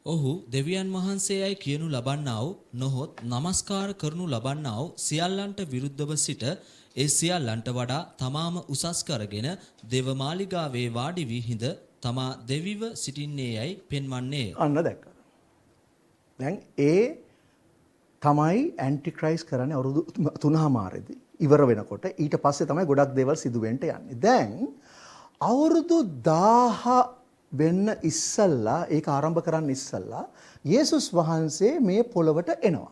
ඔහු දෙවියන් වහන්සේයයි කියනු ලබන්නා වූ නොහොත් නමස්කාර කරනු ලබන්නා වූ සියල්ලන්ට විරුද්ධව සිට ඒ සියල්ලන්ට වඩා තමාම උසස් කරගෙන දේවමාලිගාවේ වාඩි වී හිඳ තමා දෙවිව සිටින්නේ යයි පෙන්වන්නේය. අන්න දැක්කද? දැන් ඒ තමයි ඇන්ටික්‍රයිස් කරන්නේ අවුරුදු 3මාරේදී ඉවර වෙනකොට. ඊට පස්සේ තමයි ගොඩක් දේවල් සිදු වෙන්න යන්නේ. දැන් අවුරුදු 1000 වෙන්න ඉස්සල්ලා, ඒක ආරම්භ කරන්න ඉස්සල්ලා යේසුස් වහන්සේ මේ පොළවට එනවා.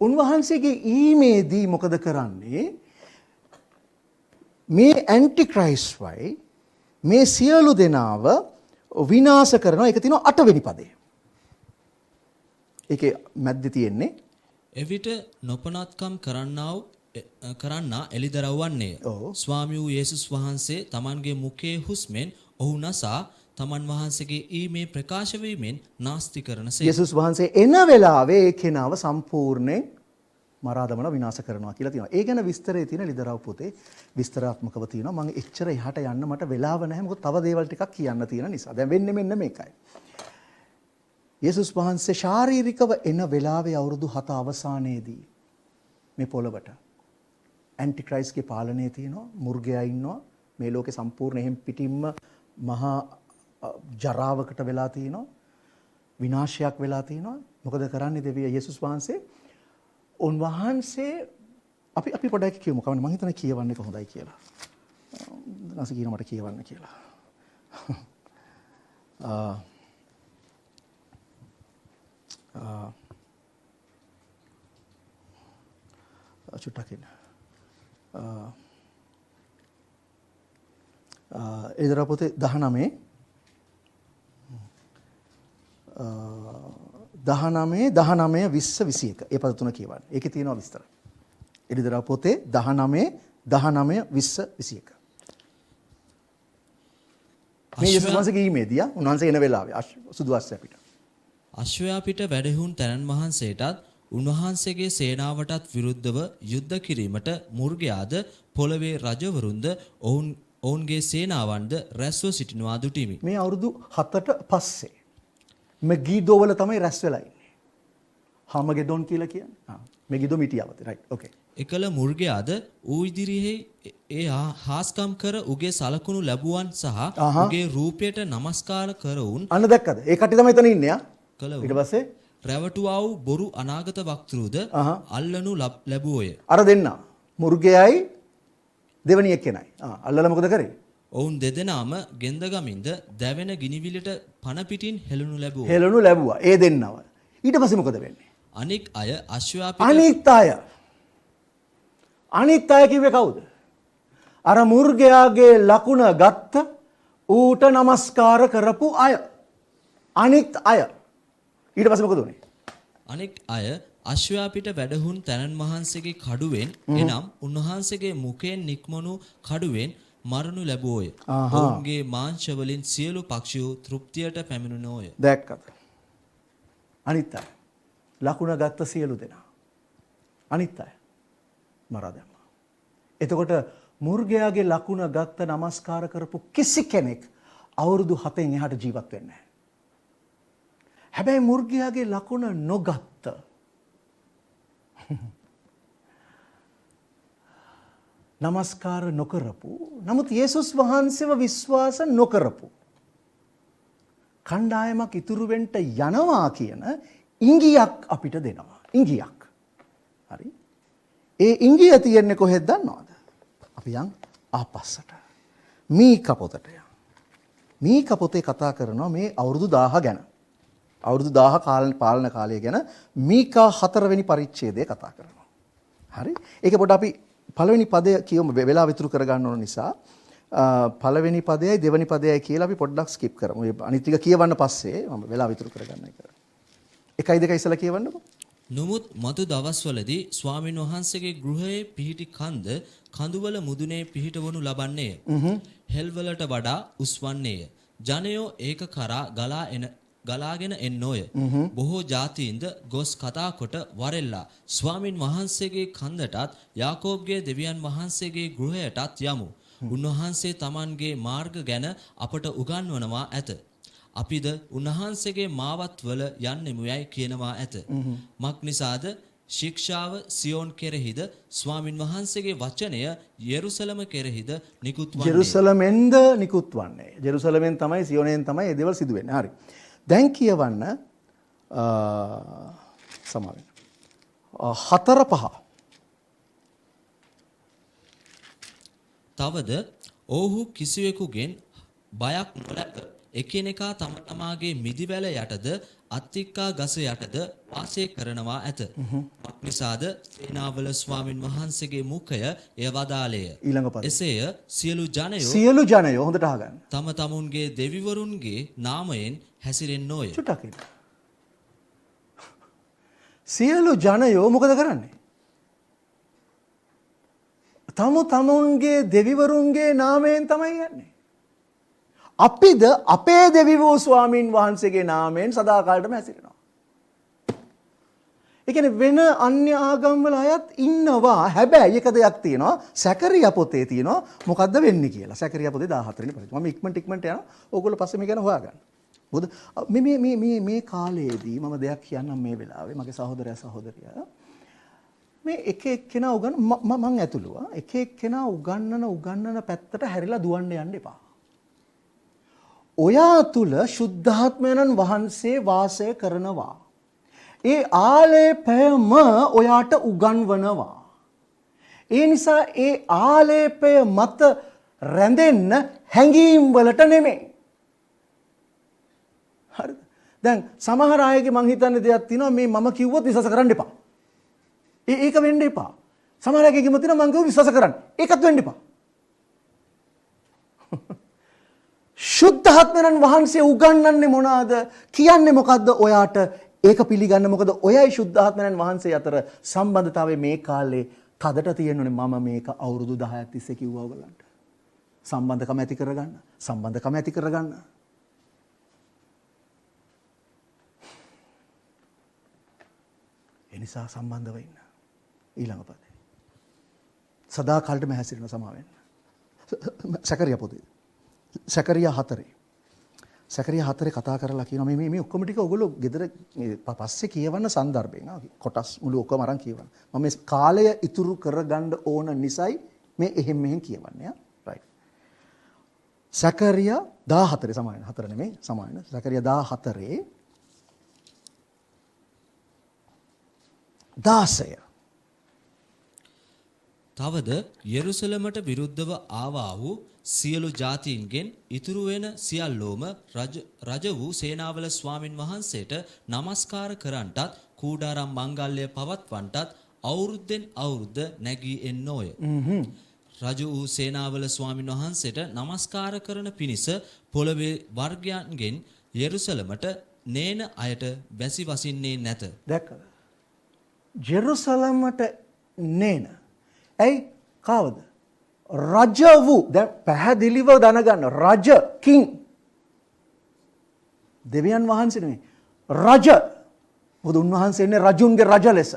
උන්වහන්සේගේ ඊමේදී මොකද කරන්නේ? මේ ඇන්ටික්‍රයිස්ට්වයි මේ සියලු දෙනාව විනාශ කරනවා. ඒක තියෙනවා 8 වෙනි පදේ. ඒකේ මැද්දේ තියෙන්නේ එවිට නොපනත්කම් කරන්නා එළිදරව් වන්නේය. ස්වාමී වූ යේසුස් වහන්සේ තමන්ගේ මුඛයේ හුස්මෙන් ඔහු නසා තමන් වහන්සේගේ ඊමේ ප්‍රකාශ වීමෙන් නාස්ති කරනසේ. යේසුස් වහන්සේ එන වෙලාවේ ඒ කෙනාව සම්පූර්ණයෙන් මරා දමලා විනාශ කරනවා කියලා තියෙනවා. ඒ ගැන විස්තරේ තියෙන ලිදරව් පොතේ විස්තරාත්මකව තියෙනවා. මම එච්චර එහාට යන්න මට වෙලාව නැහැ. මොකද තව දේවල් ටිකක් කියන්න තියෙන නිසා. දැන් වෙන්නේ මෙන්න මේකයි. යේසුස් වහන්සේ ශාරීරිකව එන වෙලාවේ අවුරුදු 7 අවසානයේදී මේ පොළවට ඇන්ටික්‍රයිස්ගේ පාලනය තියෙනවා. මුර්ගයා ඉන්නවා. මේ ලෝකේ සම්පූර්ණ එහෙම් පිටින්ම මහා ජරාවකට වෙලා තියෙනවා. විනාශයක් වෙලා තියෙනවා. මොකද කරන්නේ දෙවිය යේසුස් වහන්සේ? උන්වහන්සේ අපි පොඩ්ඩක් කියමු. කවන්න මම හිතන්නේ කියවන්න එක හොඳයි කියලා. නැස කියන මට කියවන්න කියලා. චුට්ටක් ඉන්න. එදිර පොතේ 19 20 ඒ පද තුන කියවන්න. ඒකේ තියෙනවා විස්තර. එදිර පොතේ 19 20 21. මේ යේසුස් වහන්සේගේ ඊමේදී උන්වහන්සේ එන වෙලාවේ සුදු අස්ස අපිට. අශ්වයා පිට වැඩහුන් තැනන් වහන්සේටත් උන්වහන්සේගේ සේනාවටත් විරුද්ධව යුද්ධ කිරීමට මුර්ගයාද පොළවේ රජවරුන්ද ඔවුන්ගේ සේනාවන්ද රැස්ව සිටිනවා දුටිමි. මේ අවුරුදු 7ට පස්සේ මෙගිඩෝ වල තමයි රැස් වෙලා ඉන්නේ. හමගෙඩොන් කියලා කියන්නේ. මෙගිඩෝ මිටියවත. රයිට්. ඕකේ. එකල මුර්ගයාද ඌ ඉදිරියේ ඒ හාස්කම් කර උගේ සලකුණු ලැබුවන් සහ උගේ රූපයට නමස්කාර කරවුන් අන්න දැක්කද? ඒ කට්ටිය තමයි එතන ඉන්නේ. කළවුන්. ඊට පස්සේ රැවටුවා වූ බොරු අනාගත වක්තෘද අල්ලනු ලැබුවෝය. අර දෙන්න මුර්ගයයි දෙවනි එක්කෙනයි. අල්ලලා මොකද කරේ? ඔවුන් දෙදෙනාම ගෙන්දගමින්ද දැවෙන ගිනිවිලට පණ පිටින් හෙළනු ලැබුවා. හෙළනු ලැබුවා. ඒ දෙන්නව. ඊට පස්සේ මොකද වෙන්නේ? අනික් අය අශ්වයා අනිත් අය කිව්වේ කවුද? අර මුර්ගයාගේ ලකුණ ගත්ත ඌට নমස්කාර කරපු අය. අනිත් අය. ඊට පස්සේ මොකද උනේ? අනික් අය අශ්වයා පිට වැඩහුන් තැනන් වහන්සේගේ කඩුවෙන් එනම් උන්වහන්සේගේ මුඛයෙන් නික්මනු කඩුවෙන් මරණු ලැබුවෝය. ඔවුන්ගේ මාංශ වලින් සියලු පක්ෂියෝ තෘප්තියට පැමිණුණෝය. දැක්කද? අනිත් අය. ලකුණ ගත්ත සියලු දෙනා. අනිත් අය මරා දැම්මා. එතකොට මුර්ගයාගේ ලකුණ ගත්ත নমස්කාර කරපු කිසි කෙනෙක් අවුරුදු 7න් එහාට ජීවත් වෙන්නේ නැහැ. හැබැයි මුර්ගයාගේ ලකුණ නොගත්ත නමස්කාර නොකරපු නමුත් යේසුස් වහන්සේව විශ්වාස නොකරපු කණ්ඩායමක් ඉතුරු වෙන්න යනවා කියන ඉංගියක් අපිට දෙනවා. ඉංගියක්. හරි. ඒ ඉංගිය තියෙන්නේ කොහෙද දන්නවද? අපි යන් ආපස්සට. මීක පොතට යන්. මීක පොතේ කතා කරනවා මේ අවුරුදු 1000 ගැන. අවුරුදු 1000 පාලන කාලය ගැන මීකා 4 වෙනි පරිච්ඡේදය කතා කරනවා. හරි. ඒක පොඩ අපි පළවෙනි පදය කියමු වෙලාව ඉතුරු කරගන්න ඕන නිසා පළවෙනි පදයයි දෙවෙනි පදයයි කියලා අපි පොඩ්ඩක් ස්කිප් කරමු. අනිත් ටික කියවන්න පස්සේ මම වෙලාව ඉතුරු කරගන්නයි කරන්නේ. 1යි 2යි ඉස්සලා කියවන්නකෝ. නමුත් මතු දවස්වලදී ස්වාමින් වහන්සේගේ ගෘහයේ පිහිටි කඳුවල මුදුනේ පිහිටවනු ලබන්නේය. හෙල්වලට වඩා උස්වන්නේය. ජනයෝ ඒක කරා ගලාගෙන එන්නෝය. බොහෝ ජාතීන්ද ගොස් කතා කොට වරෙල්ලා ස්වාමින් වහන්සේගේ කන්දටත් යාකෝබ්ගේ දෙවියන් වහන්සේගේ ගෘහයටත් යමු. උන්වහන්සේ Tamanගේ මාර්ග ගැන අපට උගන්වනවා ඇත. අපිද උන්වහන්සේගේ මාවත්වල යන්නෙමු යයි කියනවා ඇත. මක් නිසාද ශික්ෂාව සියෝන් කෙරෙහිද ස්වාමින් වහන්සේගේ වචනය යෙරුසලම කෙරෙහිද නිකුත් වන්නේ. යෙරුසලමෙන්ද නිකුත් වන්නේ. යෙරුසලමෙන් තමයි සියෝනෙන් තමයි මේ දේවල් සිදු වෙන්නේ. හරි. දැන් කියවන්න සමාවෙන්න. 4:5. තවද ඔහු කිසිවෙකුගෙන් බයක් නොලැබ එකිනෙකා තම තමාගේ මිදිවැල යටද අත්තික්කා ගස යටද වාසය කරනවා ඇත. නිසාද සේනාවල ස්වාමින් වහන්සේගේ මුඛය එය වදාළේය. ඊළඟ පද. එසේය සියලු ජනයෝ හොඳට අහගන්න. තම තමුන්ගේ දෙවිවරුන්ගේ නාමයෙන් හැසිරෙන්නෝය. චුට්ටක් ඉන්න. සියලු ජනයෝ මොකද කරන්නේ? තමුන්ගේ දෙවිවරුන්ගේ නාමයෙන් තමයි යන්නේ. අපිද අපේ දෙවිවෝ ස්වාමින් වහන්සේගේ නාමයෙන් සදාකාලටම හැසිරෙනවා. ඒ කියන්නේ වෙන අන්‍ය ආගම් වල අයත් ඉන්නවා. හැබැයි එක දෙයක් තියෙනවා. සැකරියා පොතේ තියෙනවා මොකද්ද වෙන්නේ කියලා. සැකරියා පොතේ 14 වෙනි පරිච්ඡේදය. මම ඉක්මනට යනවා. ඕගොල්ලෝ පස්සේ මේ ගැන හොයාගන්න. මොකද මේ කාලේදී මම දෙයක් කියන්නම් මේ වෙලාවේ මගේ සහෝදරයා සහෝදරියා මේ එක එක්කෙනා මම ඇතුළුවා එක එක්කෙනා උගන්නන පැත්තට හැරිලා දුවන්න යන්න එපා. ඔයා තුල ශුද්ධාත්මයන්න් වහන්සේ වාසය කරනවා. ඒ ආලේපයම ඔයාට උගන්වනවා. ඒ නිසා ඒ ආලේපය මත රැඳෙන්න හැංගීම් වලට නෙමෙයි. හරිද? දැන් සමහර අයගේ මං හිතන්නේ දෙයක් තියෙනවා මේ මම කිව්වොත් විශ්වාස කරන්න එපා. ඒක වෙන්න එපා. සමහර අයගේ කිව්වොත් තියෙනවා මං කිව්වොත් විශ්වාස කරන්න. ඒකත් වෙන්න එපා. ශුද්ධාත්මයන් වහන්සේ උගන්වන්නේ මොනවාද? කියන්නේ මොකද්ද ඔයාට? ඒක පිළිගන්න මොකද ඔයයි ශුද්ධාත්මයන් වහන්සේ අතර සම්බන්ධතාවය මේ කාලේ තදට තියෙනුනේ. මම මේක අවුරුදු 10ක් තිස්සේ කිව්වා ඔයගලන්ට. සම්බන්ධකම ඇති කරගන්න. ඒ නිසා සම්බන්ධව ඉන්න. ඊළඟ පදේ. සදා කාලෙටම හැසිරෙන සමා වෙන්න. සකරියා පොතේ. සකරියා 4. සකරියා 4 කතා කරලා කියනවා මේ ඔක්කොම ටික ඔයගොල්ලෝ ගෙදර පස්සේ කියවන්න සන්දර්භයෙන් කොටස් මුළු ඔක්කොම අරන් කියවන්න. මම මේ කාලය ඉතුරු කරගන්න ඕන නිසයි මේ එහෙම මෙහෙම කියවන්නේ. රයිට්. සකරියා 14 සමාන 4 නෙමෙයි සමාන. සකරියා 14 16 තවද යෙරුසලමට විරුද්ධව ආවා වූ සියලු ජාතීන්ගෙන් ඉතුරු වෙන සියල්ලෝම රජ වූ සේනාවල ස්වාමින් වහන්සේට নমස්කාර කරන්ටත් කූඩාරම් මංගල්‍ය පවත්වන්ටත් අවුරුද්දෙන් අවුරුද්ද නැගී එන්නෝය. රජ වූ සේනාවල ස්වාමින් වහන්සේට নমස්කාර කරන පිණිස පොළවේ වර්ගයන්ගෙන් යෙරුසලමට නේන අයට බැසි වසින්නේ නැත. දැක්කද? ජෙරුසලමට නේන. ඇයි කාවද? රජ වූ දැන් පැහැදිලිව දැනගන්න රජ කිං දෙවියන් වහන්සේ නෙමෙයි රජ. මොකද උන්වහන්සේ ඉන්නේ රජුන්ගේ රජ ලෙස.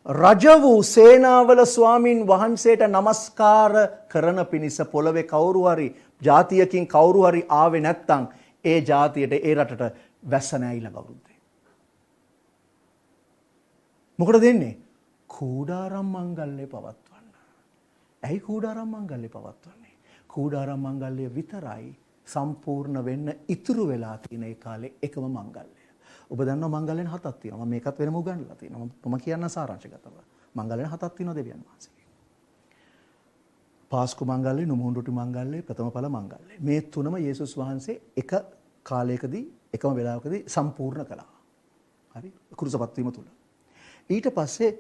රජ වූ සේනාවල ස්වාමින් වහන්සේට নমස්කාර කරන පිණිස පොළවේ කවුරු හරි ජාතියකින් කවුරු හරි ආවේ නැත්නම් ඒ ජාතියට ඒ රටට වැස්ස නැහැ ඊළඟ අවුරුද්දේ. මොකටද දෙන්නේ? කූඩාරම් මංගල්‍ය පවත්වන්න. ඇයි කූඩාරම් මංගල්‍ය පවත්වන්නේ? කූඩාරම් මංගල්‍ය විතරයි සම්පූර්ණ වෙන්න ඉතුරු වෙලා තියෙන ඒ කාලේ එකම මංගල්‍ය. ඔබ දන්නවා මංගල්‍යන 7ක් තියෙනවා. මම මේකත් වෙනම උගන්වලා තියෙනවා. මම කියන්න සාරාංශගතව. මංගල්‍යන 7ක් තියෙනවා දෙවියන් වහන්සේගේ. පාස්කු මංගල්‍ය, නුමුහුණුටි මංගල්‍ය, ප්‍රථම ඵල මංගල්‍ය. මේ තුනම යේසුස් වහන්සේ එක කාලයකදී එකම වෙලාවකදී සම්පූර්ණ කළා. හරි? කුරුසපත් වීම තුල. ඊට පස්සේ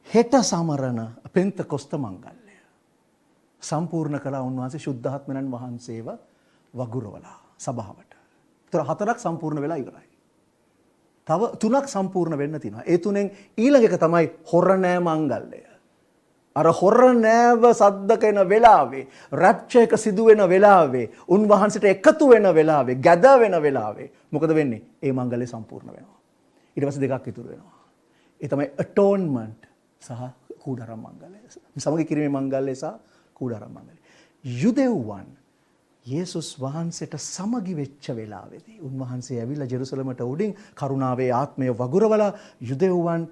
හෙට සමරන පෙන්තකොස්ත මංගල්‍ය සම්පූර්ණ කළා උන්වහන්සේ ශුද්ධාත්මයන් වහන්සේව වගුරවලා සභාවට. ඒතර 4ක් සම්පූර්ණ වෙලා ඉවරයි. තව 3ක් සම්පූර්ණ වෙන්න තියෙනවා. ඒ තුනෙන් ඊළඟ එක තමයි හොරණෑ මංගල්‍ය. අර හොරණෑව සද්ද කරන වෙලාවේ, රැප්චර් එක සිදු වෙන වෙලාවේ, උන්වහන්සේට එකතු වෙන වෙලාවේ, ගැද වෙන වෙලාවේ මොකද වෙන්නේ? ඒ මංගල්‍ය සම්පූර්ණ වෙනවා. ඊට පස්සේ දෙකක් ඉතුරු වෙනවා. ඒ තමයි atonement සහ කූඩාරම් මංගල්‍ය. සමගි කිරීමේ මංගල්‍ය සහ කූඩාරම් මංගල්‍ය. යුදෙව්වන් යේසුස් වහන්සේට සමගි වෙච්ච වෙලාවේදී උන්වහන්සේ ඇවිල්ලා ජෙරුසලමට උඩින් කරුණාවේ ආත්මය වගුරවලා යුදෙව්වන්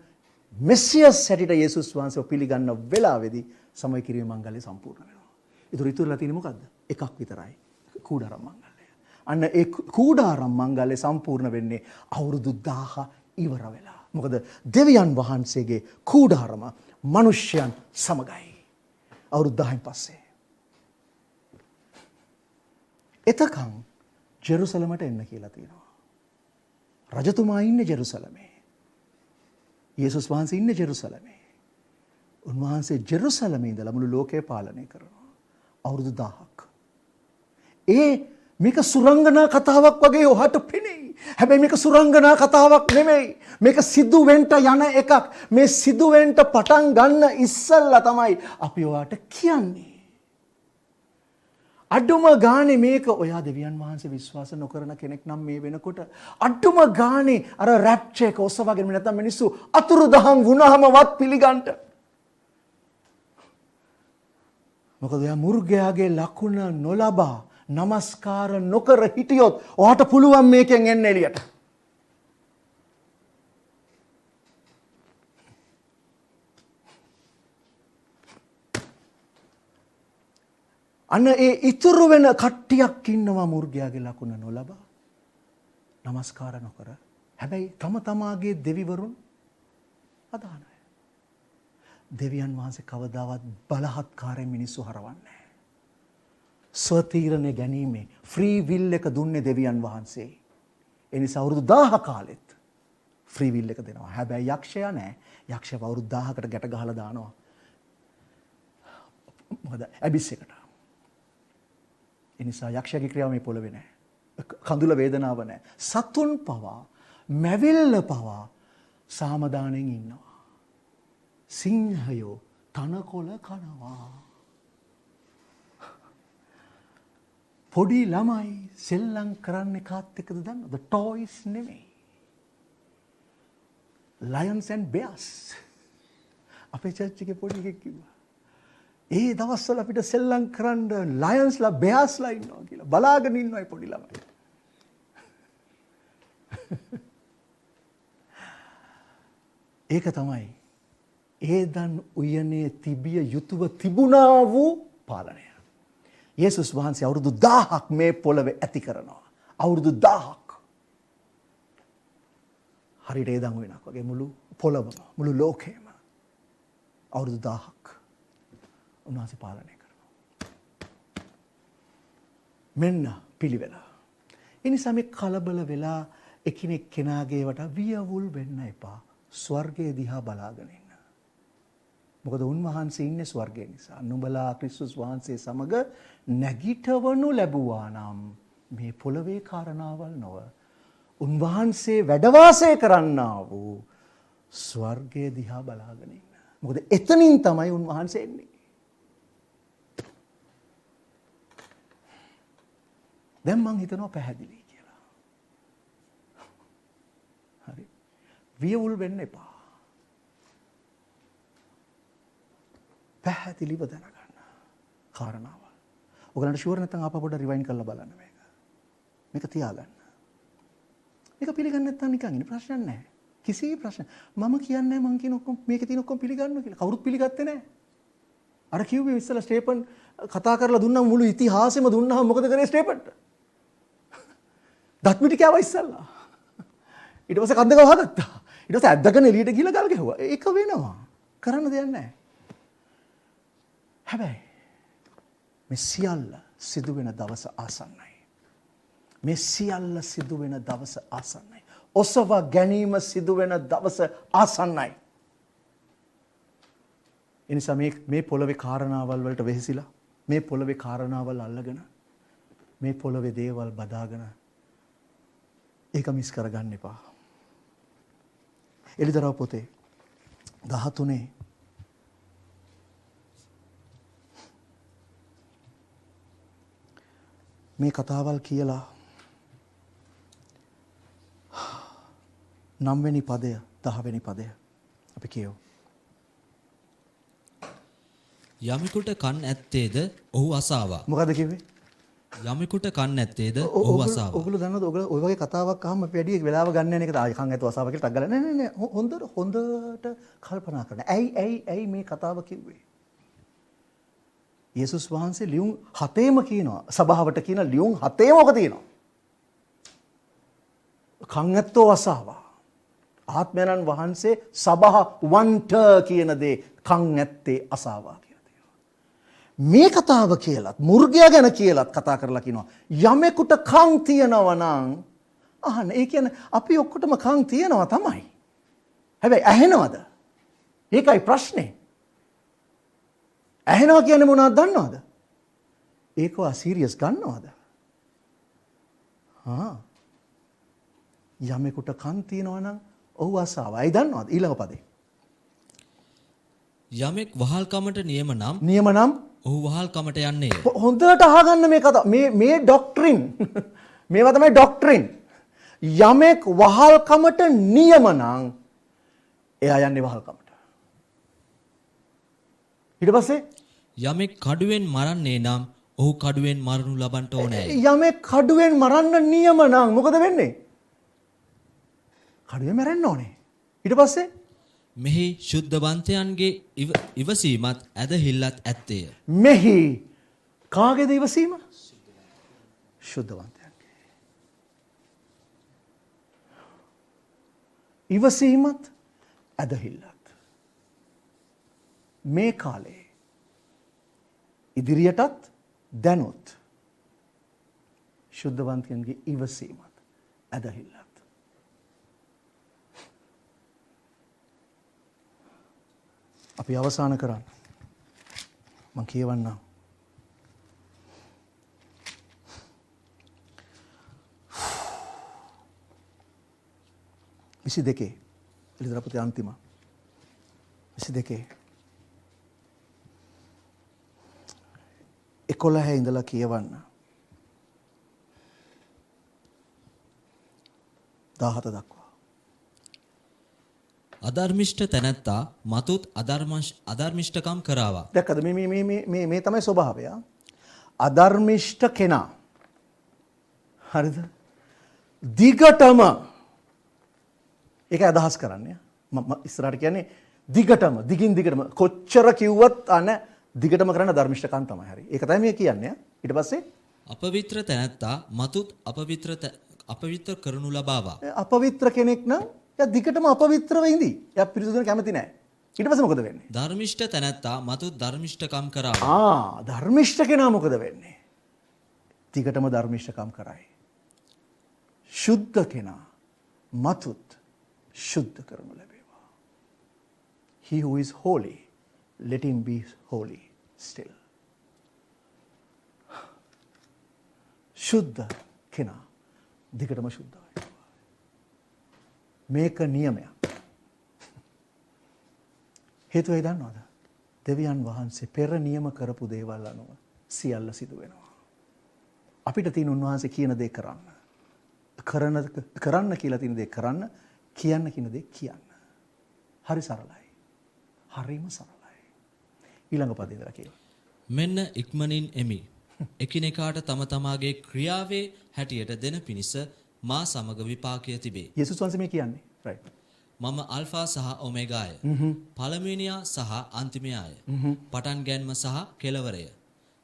මෙසියස් හැටියට යේසුස් වහන්සේව පිළිගන්න වෙලාවේදී සමගි කිරීමේ මංගල්‍ය සම්පූර්ණ වෙනවා. ඒතර ඉතුරුලා තියෙන්නේ මොකද්ද? එකක් විතරයි. කූඩාරම් මංගල්‍ය. අන්න ඒ කූඩාරම් මංගල්‍ය සම්පූර්ණ වෙන්නේ අවුරුදු 1000 ඉවර වෙලා. මොකද දෙවියන් වහන්සේගේ කූඩාරම මිනිස්යන් සමගයි. අවුරුදු 10න් පස්සේ. එතකන් ජෙරුසලමට එන්න කියලා තියෙනවා. රජතුමා ඉන්නේ ජෙරුසලමේ. යේසුස් වහන්සේ ඉන්නේ ජෙරුසලමේ. උන්වහන්සේ ජෙරුසලමේ ඉඳලා මුළු ලෝකය පාලනය කරනවා. අවුරුදු 1000ක්. මේක සුරංගනා කතාවක් වගේ ඔහට පෙනෙයි. හැබැයි මේක සුරංගනා කතාවක් නෙමෙයි. මේක සිදු වෙන්න යන එකක්. මේ සිදු වෙන්න පටන් ගන්න ඉස්සෙල්ලා තමයි අපි ඔයාට කියන්නේ. අඩුම ගානේ මේක ඔයා දෙවියන් වහන්සේ විශ්වාස නොකරන කෙනෙක් නම් මේ වෙනකොට අඩුම ගානේ අර රැප්චර් එක ඔසවගෙන නැත්නම් මිනිස්සු අතුරුදහන් වුණාමවත් පිළිගන්න. මොකද ඔයා මුර්ගයාගේ ලකුණ නොලබා නමස්කාර නොකර හිටියොත් ඔයාට පුළුවන් මේකෙන් එන්න එළියට. අන්න ඒ ඉතුරු වෙන කට්ටියක් ඉන්නවා මුර්ගයාගේ ලකුණ නොලබා නමස්කාර නොකර. හැබැයි තම තමාගේ දෙවිවරුන් අදහන අය. දෙවියන් වහන්සේ කවදාවත් බලහත්කාරයෙන් මිනිස්සු හරවන්නේ නැහැ. ස්වතීරණය ගැනීමේ ෆ්‍රී විල් එක දුන්නේ දෙවියන් වහන්සේ. ඒ නිසා අවුරුදු 1000 කාලෙත් ෆ්‍රී විල් එක දෙනවා. හැබැයි යක්ෂයා නැහැ. යක්ෂයා අවුරුදු 1000කට ගැට ගහලා දානවා. මොකද ඇබිස් එකට. ඒ නිසා යක්ෂයාගේ ක්‍රියාව මේ පොළවේ නැහැ. කඳුල වේදනාව නැහැ. සතුන් පවා මැවිල්ල පවා සාමදානෙන් ඉන්නවා. සිංහයෝ තනකොළ කනවා. පොඩි ළමයි සෙල්ලම් කරන්නේ කාත් එක්කද දන්නවද? ටොයිස් නෙමෙයි. lions and bears. අපේ චර්ච් එකේ පොඩි එකෙක් කිව්වා. ඒ දවස්වල අපිට සෙල්ලම් කරන්න ලයන්ස්ලා බෙයාස්ලා ඉන්නවා කියලා. බලාගෙන ඉන්නවයි පොඩි ළමයි. ඒක තමයි ඒදන් උයනේ තිබිය යුතුව තිබුණා වූ පාලනය. යේසුස් වහන්සේ අවුරුදු 1000ක් මේ පොළවේ ඇති කරනවා. අවුරුදු 1000ක්. හරියට ඒදන් උයනක් වගේ මුළු පොළවම මුළු ලෝකෙම අවුරුදු 1000ක් උන්වහන්සේ පාලනය කරනවා. මෙන්න පිළිවෙල. ඒ නිසා මේ කලබල වෙලා එකිනෙක කෙනාගේ වට වියවුල් වෙන්න එපා. ස්වර්ගය දිහා බලාගෙන ඉන්න. මොකද උන්වහන්සේ ඉන්නේ ස්වර්ගය නිසා. නුඹලා ක්‍රිස්තුස් වහන්සේ සමග නැගිටවනු ලැබුවා නම් මේ පොළවේ කාරණාවල් නොව උන්වහන්සේ වැඩ වාසය කරන්නා වූ ස්වර්ගය දිහා බලාගෙන ඉන්න. මොකද එතනින් තමයි උන්වහන්සේ එන්නේ. දැන් මං හිතනවා පැහැදිලි කියලා. හරි. වියවුල් වෙන්න එපා. පැහැදිලිව දැනගන්න කාරණාවල්. ඔයගලන්ට ෂුවර් නැත්නම් ආපහු පොඩ්ඩක් රිවයින්ඩ් කරලා බලන්න මේක. මේක තියාගන්න. මේක පිළිගන්නේ නැත්නම් නිකන් ඉන්න ප්‍රශ්නයක් නැහැ. කිසි ප්‍රශ්න. මම කියන්නේ මං කියන ඔක්කොම මේකේ තියෙන ඔක්කොම පිළිගන්නවා කියලා. කවුරුත් පිළිගත්තේ නැහැ. අර කිව්වේ ඉස්සලා ස්ටේපන් කතා කරලා දුන්නා මුළු ඉතිහාසෙම දුන්නාම මොකද කරේ ස්ටේපන්ට? දත් මිටි කෑවා ඉස්සලා. ඊට පස්සේ කන්ද ගහගත්තා. ඊට පස්සේ ඇද්දගෙන එළියට ගිහලා ගල් ගැහුවා. ඒක වෙනවා. කරන්න දෙයක් නැහැ. හැබැයි මේ සියල්ල සිදු වෙන දවස ආසන්නයි. මේ සියල්ල සිදු වෙන දවස ආසන්නයි. ඔසවා ගැනීම සිදු වෙන දවස ආසන්නයි. එනිසා මේ පොළවේ කාරණාවල් වලට වෙහෙසිලා මේ පොළවේ කාරණාවල් අල්ලගෙන මේ පොළවේ දේවල් බදාගෙන ඒක මිස් කරගන්න එපා. එළිදරව් පොතේ 13 මේ කතාවල් කියලා 9 වෙනි පදය 10 වෙනි පදය අපි කියමු. යමෙකුට කන් ඇත්තේද ඔහු අසාවා. මොකද කිව්වේ? යමෙකුට කන් ඇත්තේද ඔහු අසාවා. ඔයගොල්ලෝ දන්නවද ඔය වගේ කතාවක් අහම අපි වැඩි වෙලාව ගන්න යන එක ආයි කන් ඇතුව අසාවා කියලා ටක් ගාලා නෑ හොඳට කල්පනා කරන්න. ඇයි මේ කතාව කිව්වේ? යේසුස් වහන්සේ ලියුම් 7ෙම කියනවා. සභාවට කියන ලියුම් 7ෙම ඔක තියෙනවා. කන් ඇත්තෝ අසාවා. ආත්මයන්න් වහන්සේ සභාවන්ට කියන දේ කන් ඇත්තේ අසාවා කියලා තියෙනවා. මේ කතාව කියලත් මුර්ගයා ගැන කියලත් කතා කරලා කියනවා යමෙකුට කන් තියනවා නම් අහන්න. ඒ කියන්නේ අපි ඔක්කොටම කන් තියනවා තමයි. හැබැයි ඇහෙනවද? ඒකයි ප්‍රශ්නේ. ඇහෙනවා කියන්නේ මොනවද දන්නවද? ඒකව සීරියස් ගන්නවද? යමෙකුට කන් තියනවා නම් ඔහු අසාවා. අයි දන්නවද? ඊළඟ පදේ. යමෙක් වහල්කමට නියම නම් ඔහු වහල්කමට යන්නේ. හොඳට අහගන්න මේ කතාව. මේ ඩොක්ට්‍රින්. මේවා තමයි ඩොක්ට්‍රින්. යමෙක් වහල්කමට නියම නම් එයා යන්නේ වහල්කමට. ඊට පස්සේ යමෙක් කඩුවෙන් මරන්නේ නම් ඔහු කඩුවෙන් මරනු ලබන්නට ඕනේ. යමෙක් කඩුවෙන් මරන්න නියම නම් මොකද වෙන්නේ? කඩුවෙන් මැරෙන්න ඕනේ. ඊට පස්සේ මෙහි ශුද්ධවන්තයන්ගේ ඉවසීමත් ඇදහිල්ලත් ඇත්තේය. මෙහි කාගේද ඉවසීම? ශුද්ධවන්තයන්ගේ. ඉවසීමත් ඇදහිල්ලත්. මේ කාලේ ඉදිරියටත් දැනුත් ශුද්ධවන්තයන්ගේ ඉවසීමත් ඇදහිල්ලත්. අපි අවසාන කරන්න. මම කියවන්නම්. විසි දෙකේ එළිදර පොතේ අන්තිම 22 11 ඉඳලා කියවන්න 17 දක්වා. අධර්මිෂ්ඨ තැනැත්තා මතුත් අධර්මිෂ්ඨකම් කරාවා. දැක්කද මේ තමයි ස්වභාවය. අධර්මිෂ්ඨ කෙනා. හරිද? දිගටම ඒක අදහස් කරන්නේ. මම ඉස්සරහට කියන්නේ දිගින් දිගටම කොච්චර කිව්වත් දිගටම කරන ධර්මිෂ්ඨකම් තමයි. හරි. ඒක තමයි මේ කියන්නේ. ඊට පස්සේ අපවිත්‍ර තැනැත්තා මතුත් අපවිත්‍ර කරනු ලබාවා. අපවිත්‍ර කෙනෙක් නම් එයා දිගටම අපවිත්‍රව ඉඳී. එයා පිරිසුදු වෙන්න කැමති නැහැ. ඊට පස්සේ මොකද වෙන්නේ? ධර්මිෂ්ඨ තැනැත්තා මතුත් ධර්මිෂ්ඨකම් කරාවා. ධර්මිෂ්ඨ කෙනා මොකද වෙන්නේ? දිගටම ධර්මිෂ්ඨකම් කරයි. සුද්ධ කෙනා මතුත් සුද්ධ කරනු ලැබේවා. He who is holy, let him be holy still. සුද්ධ කෙනා දිගටම සුද්ධ වෙනවා. මේක නියමයක්. හේතුවයි දන්නවද? දෙවියන් වහන්සේ පෙර නියම කරපු දේවල් අනුව සියල්ල සිදු වෙනවා. අපිට තියෙන උන්වහන්සේ කියන දේ කරන්න. කරන්න කියලා තියෙන දේ කරන්න, කියන්න කියන දේ කියන්න. හරි සරලයි. හරිම සරලයි. ඊළඟ පදේ ඉඳලා කියන්න. මෙන්න ඉක්මනින් එමි. එකිනෙකාට තම තමාගේ ක්‍රියාවේ හැටියට දෙන පිණිස මා සමග විපාකය තිබේ. යේසුස් වහන්සේ මේ කියන්නේ. රයිට්. මම අල්ෆා සහ ඔමේගාය. පළමුවෙනියා සහ අන්තිමයාය. පටන් ගැන්ම සහ කෙලවරය.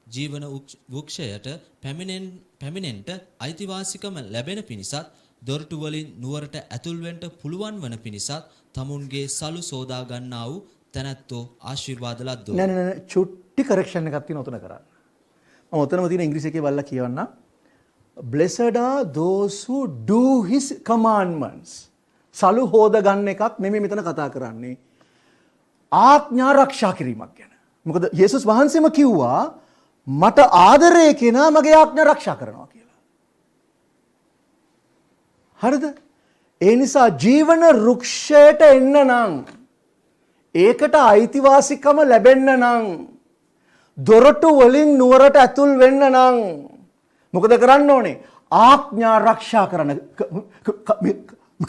ජීවන වෘක්ෂයට පැමිණෙන්ට අයිතිවාසිකම ලැබෙන පිණිසත් දොරටු වලින් නුවරට ඇතුල් වෙන්න පුළුවන් වන පිණිසත් තමුන්ගේ සලු සෝදා ගන්නා වූ තැනැත්තෝ ආශිර්වාද ලද්දෝ. නෑ චුට්ටි කරෙක්ෂන් එකක් තියෙන උතන කරන්න. මම උතනම තියෙන ඉංග්‍රීසි එකේ බලලා කියවන්න. Blessed are those who do his commandments. සලු හොද ගන්න එකක් නෙමෙයි මෙතන කතා කරන්නේ. ආඥා ආරක්ෂා කිරීමක් ගැන. මොකද යේසුස් වහන්සේම කිව්වා මට ආදරය කෙනා මගේ ආඥා ආරක්ෂා කරනවා කියලා. හරිද? ඒ නිසා ජීවන වෘක්ෂයට එන්න නම් ඒකට අයිතිවාසිකම ලැබෙන්න නම් දොරටු වලින් නුවරට ඇතුල් වෙන්න නම් මොකද කරන්න ඕනේ? ආඥා ආරක්ෂා කරන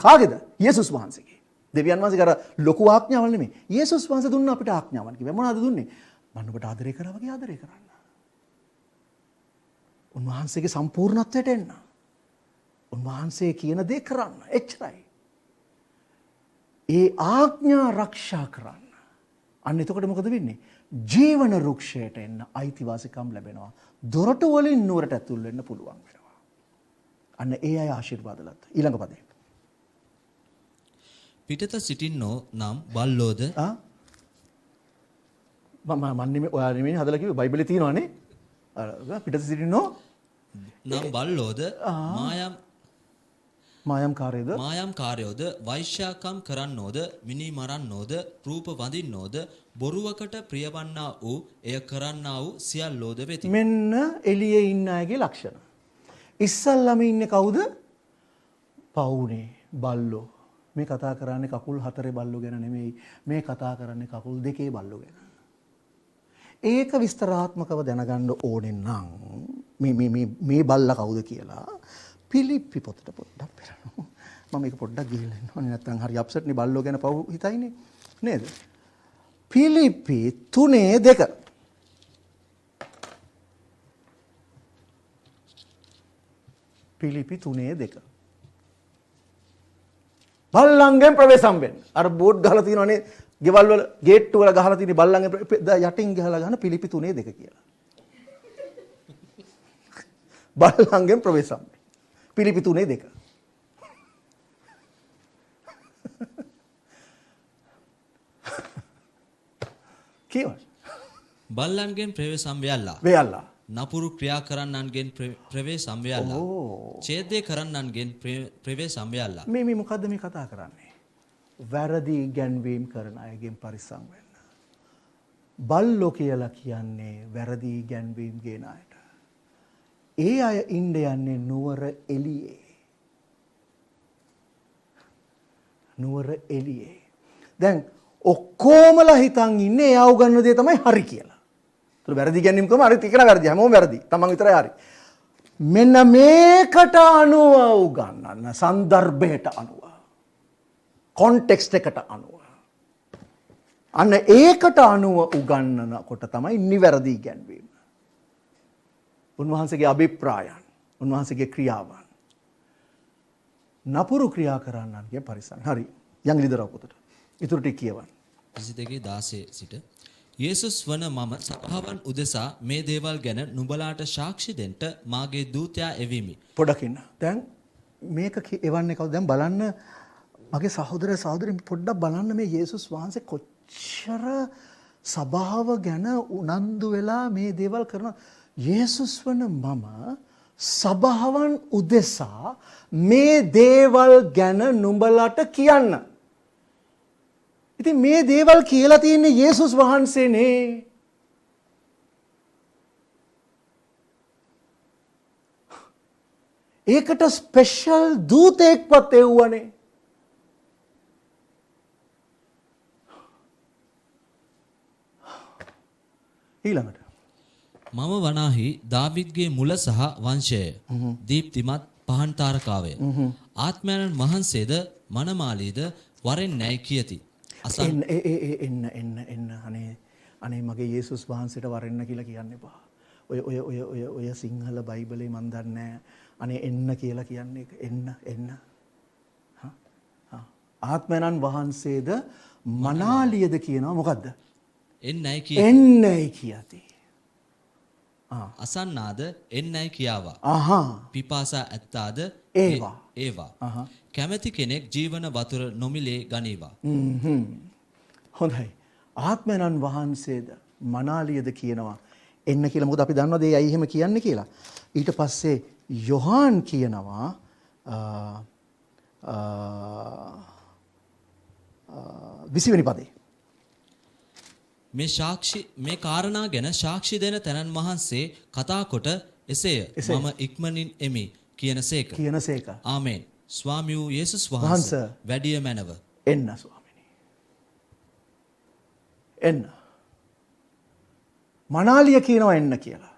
කාගේද? යේසුස් වහන්සේගේ. දෙවියන් වහන්සේ කර ලොකු ආඥාවල් නෙමෙයි. යේසුස් වහන්සේ දුන්න අපිට ආඥාවන් කිව්වා. මොනවද දුන්නේ? මම ඔබට ආදරය කරා වගේ ආදරය කරන්න. උන්වහන්සේගේ සම්පූර්ණත්වයට එන්න. උන්වහන්සේ කියන දේ කරන්න. එච්චරයි. ඒ ආඥා ආරක්ෂා කරන්න. අන්න එතකොට මොකද වෙන්නේ? ජීවන වෘක්ෂයට එන්න අයිතිවාසිකම් ලැබෙනවා. දොරටු වලින් නුවරට ඇතුල් වෙන්න පුළුවන් වෙනවා. අන්න ඒ අය ආශිර්වාද ලත්. ඊළඟ පදේ. පිටත සිටින්නෝ නම් බල්ලෝද මම නෙමෙයි ඔයා නෙමෙයි හදලා කිව්වේ බයිබලේ තියෙනවානේ. පිටත සිටින්නෝ නම් බල්ලෝද මායම්කාරයෝද වෛශ්‍යාකම් කරන්නෝද මිනි මරන්නෝද රූප වඳින්නෝද බොරුවකට ප්‍රියවන්නා වූ එය කරන්නා වූ සියල්ලෝද වෙති. මෙන්න එළියේ ඉන්න අයගේ ලක්ෂණ. ඉස්සල්ලාම ඉන්නේ කවුද? පවුනේ බල්ලෝ. මේ කතා කරන්නේ කකුල් 4 බල්ලෝ ගැන නෙමෙයි. මේ කතා කරන්නේ කකුල් 2 බල්ලෝ ගැන. ඒක විස්තරාත්මකව දැනගන්න ඕනේ නම් මේ බල්ලා කවුද කියලා පිලිප්පි පොතට පොඩ්ඩක් බලන්න. මම මේක පොඩ්ඩක් ගිහිල්ලා එන්න ඕනේ නැත්නම් හරි අප්සෙට් නේ බල්ලෝ ගැන පව් හිතයිනේ නේද? පිලිප්පි 3:2 පිලිප්පි 3:2 බල්ලන්ගෙන් ප්‍රවේශම් වෙන්න. අර බෝඩ් ගහලා තියෙනවනේ ගෙවල් වල ගේට්ටු වල ගහලා තියෙන බල්ලන්ගෙන් යටින් ගහලා ගන්න පිලිපි 3:2 කියලා. බල්ලන්ගෙන් ප්‍රවේශම්. පිලිපි 3:2. කියවන. බල්ලන්ගෙන් ප්‍රවේශම් වෙයල්ලා. වෙයල්ලා. නපුරු ක්‍රියා කරන්නන්ගෙන් ප්‍රවේශම් වෙයල්ලා. ඡේදය කරන්නන්ගෙන් ප්‍රවේශම් වෙයල්ලා. මේ මොකද්ද මේ කතා කරන්නේ? වැරදි ඉගැන්වීම් කරන අයගෙන් පරිස්සම් වෙන්න. බල්ලෝ කියලා කියන්නේ වැරදි ඉගැන්වීම් ගෙන අයට. ඒ අය ඉන්න යන්නේ නුවර එළියේ. නුවර එළියේ. දැන් ඔක්කොමලා හිතන් ඉන්නේ එයා උගන්වන දේ තමයි හරි කියලා. ඒතර වැරදි ඉගැන්වීම් කරම හරි තිකන වැරදි හැමෝම වැරදි. තමන් විතරයි හරි. මෙන්න මේකට අනුව උගන්වන්න සන්දර්භයට අනුව කොන්ටෙක්ස්ට් එකට අනුව අන්න ඒකට අනුව උගන්වනකොට තමයි නිවැරදි ඉගැන්වීම. උන්වහන්සේගේ අභිප්‍රායන්, උන්වහන්සේගේ ක්‍රියාවන්. නපුරු ක්‍රියා කරන්නන්ගේ පරිසම්. හරි. යන් ලිදරව පොතට. ඉතුරු ටික කියවන්න. 22:16 සිට යේසුස් වන මම සභාවන් උදෙසා මේ දේවල් ගැන නුඹලාට සාක්ෂි දෙන්න මාගේ දූතයා එවිමි. පොඩ්ඩක් ඉන්න. දැන් මේක එවන්නේ කවුද? දැන් බලන්න මගේ සහෝදර සහෝදරින් පොඩ්ඩක් බලන්න මේ යේසුස් වහන්සේ කොච්චර සභාව ගැන උනන්දු වෙලා මේ දේවල් කරනවා. යේසුස් වන මම සභාවන් උදෙසා මේ දේවල් ගැන නුඹලට කියන්න. ඉතින් මේ දේවල් කියලා තියෙන්නේ යේසුස් වහන්සේනේ. ඒකට ස්පෙෂල් දූතෙක්වත් එව්වනේ. ඊළඟට මම වනාහි දාවිද්ගේ මුල සහ වංශය දීප්තිමත් පහන් තාරකාවය. ආත්මයන් වහන්සේද මනමාලීද වරෙන් නැයි කියති. එන්න අනේ මගේ යේසුස් වහන්සේට වරෙන්න කියලා කියන්න එපා. ඔය සිංහල බයිබලේ මන් දන්නේ අනේ එන්න කියලා කියන්නේ එන්න. ආත්මයන් වහන්සේද මනාලියද කියනවා මොකද්ද? එන්නයි එන්නයි කියති. අසන්නාද එන්නයි කියාවා. පිපාසා ඇත්තාද ඒවා. කැමැති කෙනෙක් ජීවන වතුර නොමිලේ ගනීවා. හොඳයි. ආත්මයන් වහන්සේද මනාලියද කියනවා එන්න කියලා. මොකද අපි දන්නවද ඒ ඇයි එහෙම කියන්නේ කියලා. ඊට පස්සේ යොහාන් කියනවා 20 වෙනි පදේ. මේ කාරණා ගැන සාක්ෂි දෙන තැනන් වහන්සේ කතා කොට එසේය. මම ඉක්මනින් එමි කියනසේක. ආමේන්. ස්වාමී වූ යේසුස් වහන්සේ වැඩිය මැනව. එන්න ස්වාමිනී. එන්න. මනාලිය කියනවා එන්න කියලා.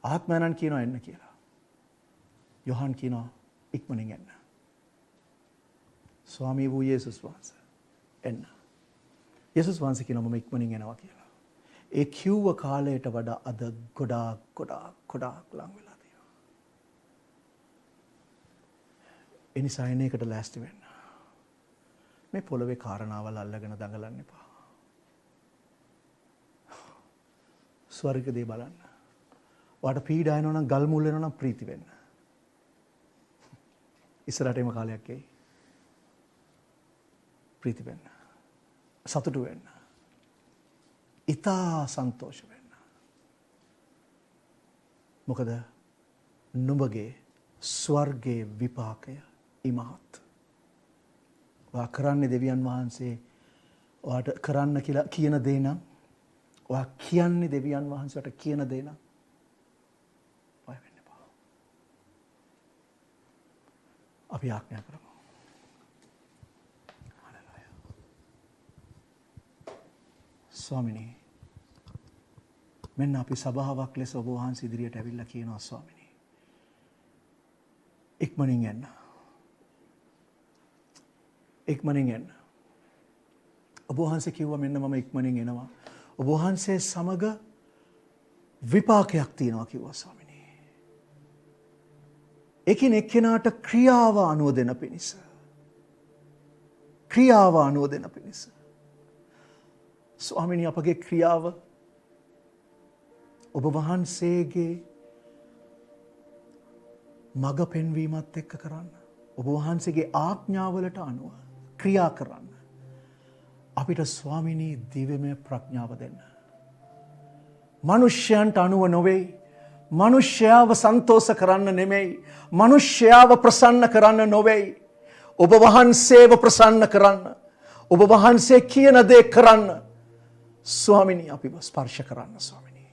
ආත්මයන් කියනවා එන්න කියලා. යොහාන් කියනවා ඉක්මනින් එන්න. ස්වාමී වූ යේසුස් වහන්සේ එන්න. යේසුස් වහන්සේ කියනවා මම ඉක්මනින් එනවා කියලා. ඒ කිව්ව කාලයට වඩා අද ගොඩාක් ලං වෙලා තියෙනවා. ඒ නිසා එන එකට ලෑස්ති වෙන්න. මේ පොළවේ කාරණාවල් අල්ලගෙන දඟලන්න එපා. ස්වර්ගදී බලන්න. ඔයාට පීඩා එනවා නම් ගල් මුල් වෙනවා නම් ප්‍රීති වෙන්න. ඉස්සරහට එම කාලයක් එයි. ප්‍රීති වෙන්න. සතුටු වෙන්න. ඉතා සන්තෝෂ වෙන්න. මොකද නුඹගේ ස්වර්ගයේ විපාකය ඉමහත්. ඔයා කරන්නේ දෙවියන් වහන්සේ ඔයාට කරන්න කියලා කියන දේ නම්, ඔයා කියන්නේ දෙවියන් වහන්සේට කියන දේ නම් බය වෙන්න එපා. අපි ආඥා කරමු. ස්වාමිනී, මෙන්න අපි සභාවක් ලෙස ඔබ වහන්සේ ඉදිරියට ඇවිල්ලා කියනවා ස්වාමිනී. ඉක්මනින් එන්න. ඉක්මනින් එන්න. ඔබ වහන්සේ කිව්වා මෙන්න මම ඉක්මනින් එනවා. ඔබ වහන්සේ සමග විපාකයක් තියෙනවා කිව්වා ස්වාමිනී. එකින් එක්කෙනාට ක්‍රියාව අනුව දෙන පිණිස. ක්‍රියාව අනුව දෙන පිණිස. ස්වාමිනී අපගේ ක්‍රියාව ඔබ වහන්සේගේ මඟ පෙන්වීමත් එක්ක කරන්න. ඔබ වහන්සේගේ ආඥාවලට අනුව ක්‍රියා කරන්න. අපිට ස්වාමිනී දිව්‍යමය ප්‍රඥාව දෙන්න. මනුෂ්‍යයන්ට අනුව නොවේ. මනුෂ්‍යයාව සන්තෝෂ කරන්න නෙමෙයි. මනුෂ්‍යයාව ප්‍රසන්න කරන්න නොවේ. ඔබ වහන්සේව ප්‍රසන්න කරන්න. ඔබ වහන්සේ කියන දේ කරන්න. ස්වාමිනී අපිව ස්පර්ශ කරන්න ස්වාමිනී.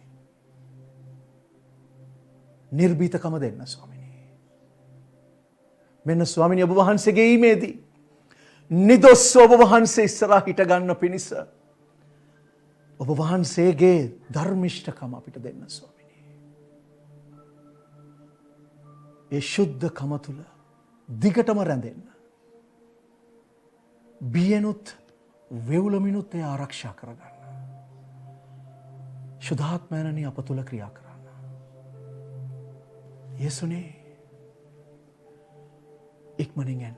නිර්භීතකම දෙන්න ස්වාමිනී. මෙන්න ස්වාමිනී ඔබ වහන්සේගේ ඊමේදී නිදොස් ඔබ වහන්සේ ඉස්සරහා හිට ගන්න පිණිස ඔබ වහන්සේගේ ධර්මිෂ්ඨකම අපිට දෙන්න ස්වාමිනී. ඒ ශුද්ධකම තුල දිගටම රැඳෙන්න. බියනුත් වෙවුලමිනුත් එය ආරක්ෂා කරගන්න. ශුද්ධාත්මයනනි අප තුළ ක්‍රියා කරන්න. යේසුනේ ඉක්මනින් එන්න.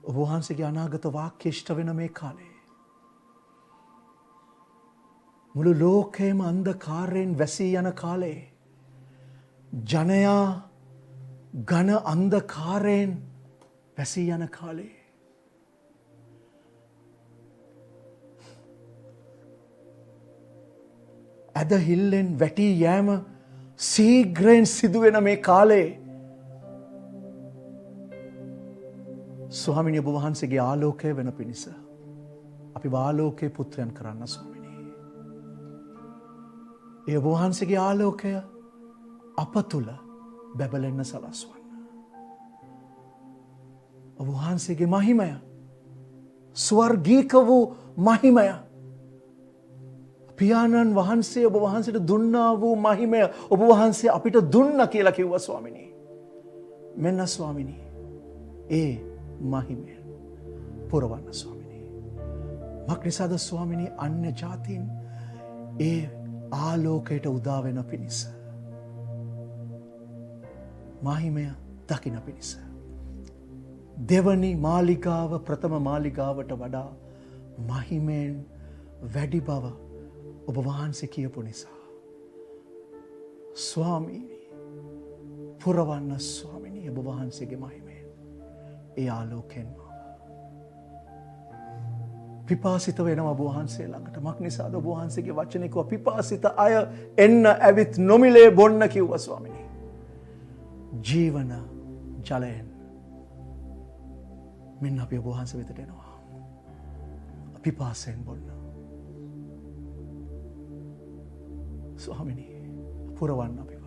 ඔබ වහන්සේගේ අනාගත වාක්‍ය ඉෂ්ට වෙන මේ කාලේ මුළු ලෝකයේම අන්ධකාරයෙන් වැසී යන කාලේ ජනයා ඝන අන්ධකාරයෙන් වැසී යන කාලේ ඇදහිල්ලෙන් වැටී යෑම සීඝ්‍රයෙන් සිදුවෙන මේ කාලේ ස්වාමිනී ඔබ වහන්සේගේ ආලෝකය වෙන පිණිස අපි ආලෝකයේ පුත්‍රයන් කරන්න ස්වාමිනී. ඒ ඔබ වහන්සේගේ ආලෝකය අප තුළ බැබලෙන්න සලස්වන්න. ඔබ වහන්සේගේ මහිමය ස්වර්ගීක වූ මහිමය පියාණන් වහන්සේ ඔබ වහන්සේට දුන්නා වූ මහිමය ඔබ වහන්සේ අපිට දුන්න කියලා කිව්වා ස්වාමිනී. මෙන්න ස්වාමිනී ඒ මහිමය පුරවන්න ස්වාමිනී. මක් නිසාද ස්වාමිනී අන්‍ය ජාතීන් ඒ ආලෝකයට උදා වෙන පිණිස මහිමය දකින පිණිස දෙවනි මාලිගාව ප්‍රථම මාලිගාවට වඩා මහිමෙන් වැඩි බව ඔබ වහන්සේ කියපු නිසා ස්වාමීනි පුරවන්න ස්වාමිනී ඔබ වහන්සේගේ මහිමයෙන් ඒ ආලෝකයෙන් මාව පිපාසිත වෙනවා ඔබ වහන්සේ ළඟට. මක් නිසාද ඔබ වහන්සේගේ වචනේ කිව්වා පිපාසිත අය එන්න ඇවිත් නොමිලේ බොන්න කිව්වා ස්වාමිනී. ජීවන ජලයෙන් මෙන්න අපි ඔබ වහන්සේ වෙතට එනවා. පිපාසයෙන් බොන්න. ස්වාමිනී පුරවන්න අපිව.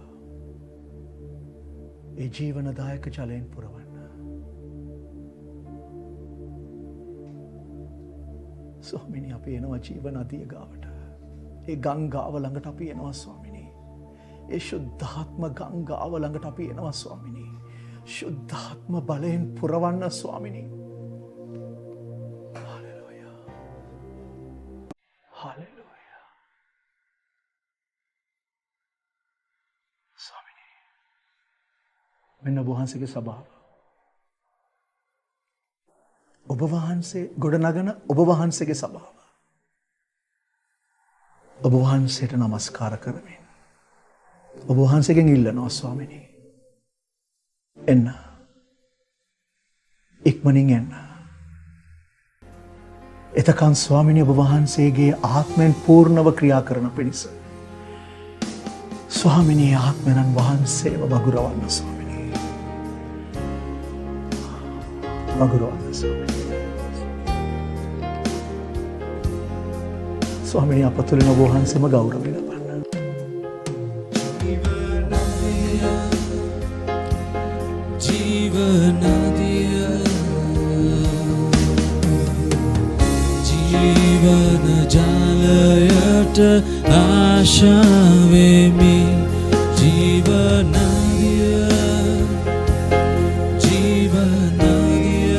ඒ ජීවනදායක ජලයෙන් පුරවන්න. ස්වාමිනී අපි එනවා ජීවන නදිය ගාවට. ඒ ගංගාව ළඟට අපි එනවා ස්වාමිනී. ඒ ශුද්ධාත්ම ගංගාව ළඟට අපි එනවා ස්වාමිනී. ශුද්ධාත්ම බලයෙන් පුරවන්න ස්වාමිනී. හලෙලූයා. හලෙලූයා. ස්වාමිනී මෙන්න ඔබ වහන්සේගේ සභාව. ඔබ වහන්සේ ගොඩනගන ඔබ වහන්සේගේ සභාව. ඔබ වහන්සේට නමස්කාර කරමින් ඔබ වහන්සේගෙන් ඉල්ලනවා ස්වාමිනී එන්න. ඉක්මනින් එන්න. එතකන් ස්වාමිනී ඔබ වහන්සේගේ ආත්මෙන් පූර්ණව ක්‍රියා කරන පිණිස ස්වාමිනී ආත්මයන් වහන්සේව වගුරවන්න ස්වාමිනී. වගුරවන්න ස්වාමිනී. ස්වාමිනී අප තුළින් ඔබ වහන්සේම ගෞරවය ලබන්න. ජීවන ජලයට ආශාවෙමි ජීවනදිය ජීවනදිය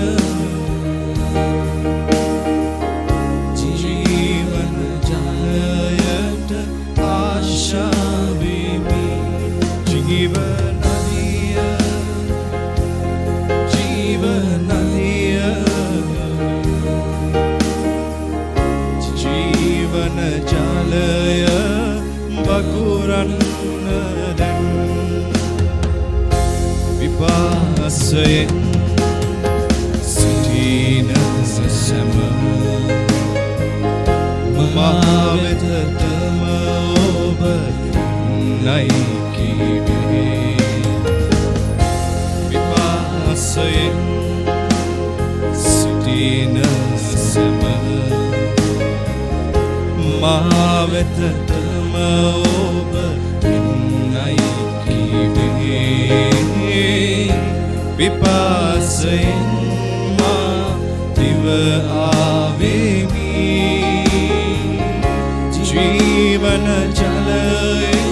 ජීවන ජලයට ආශාවෙමි ජීවනදිය ජීවනදිය ජීවන ජලය වගුරන්න දැන් විපාසයෙන් සිටින සැම මා වෙතටම ඔබ නයි කිවේ විපාසයෙන් සිටින සැම මා වෙතටම ඔබ එන්නයි කිවේ විපාසයෙන් මා දිව ආවෙමි ජීවන ජලයෙන්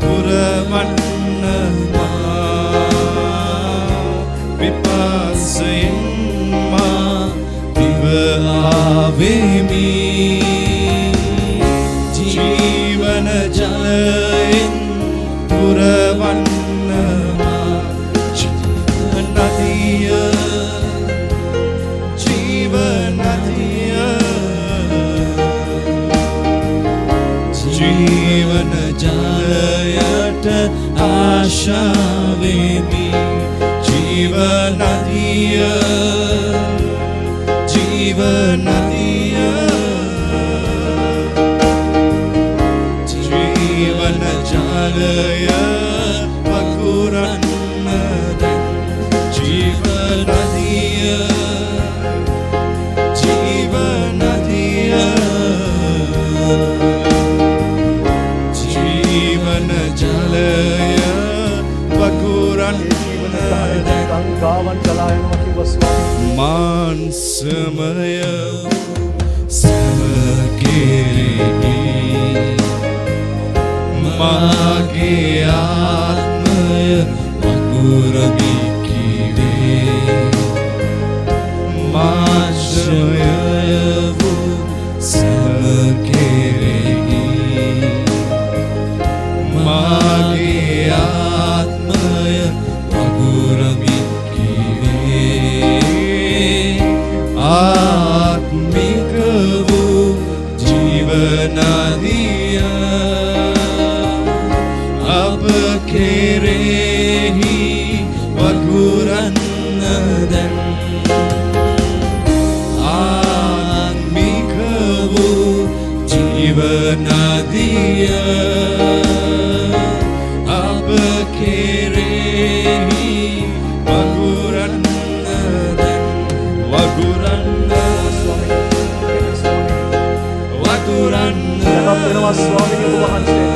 පුරවන්න මා පුරවන්නවා ජීවනදිය ජීවනදිය ජීවන ජලයට ආශාවෙමි ජීවනදිය ජීවනදිය ජීවන ජලය වගුරන්න දැන් ජීවනදිය ජීවනදිය ජීවන ජලය වගුරන්න ගංගාවන් ගලා යනවා කිව්ව ස්වාමී මාන්සමය සමකෙරෙහි මාගේ ආත්මය වගුරමි කිවේ මාශය වූ සමකෙරෙහි මාගේ ආත්මය වගුරමි ආත්මික වූ ජීවනදිය අප කෙරෙහි වගුරන්න දැන් ආත්මික වූ ජීවනදිය අප කෙරෙහි වගුරන්න වෙනවා ස්වාමීනි ඔබ වහන්සේ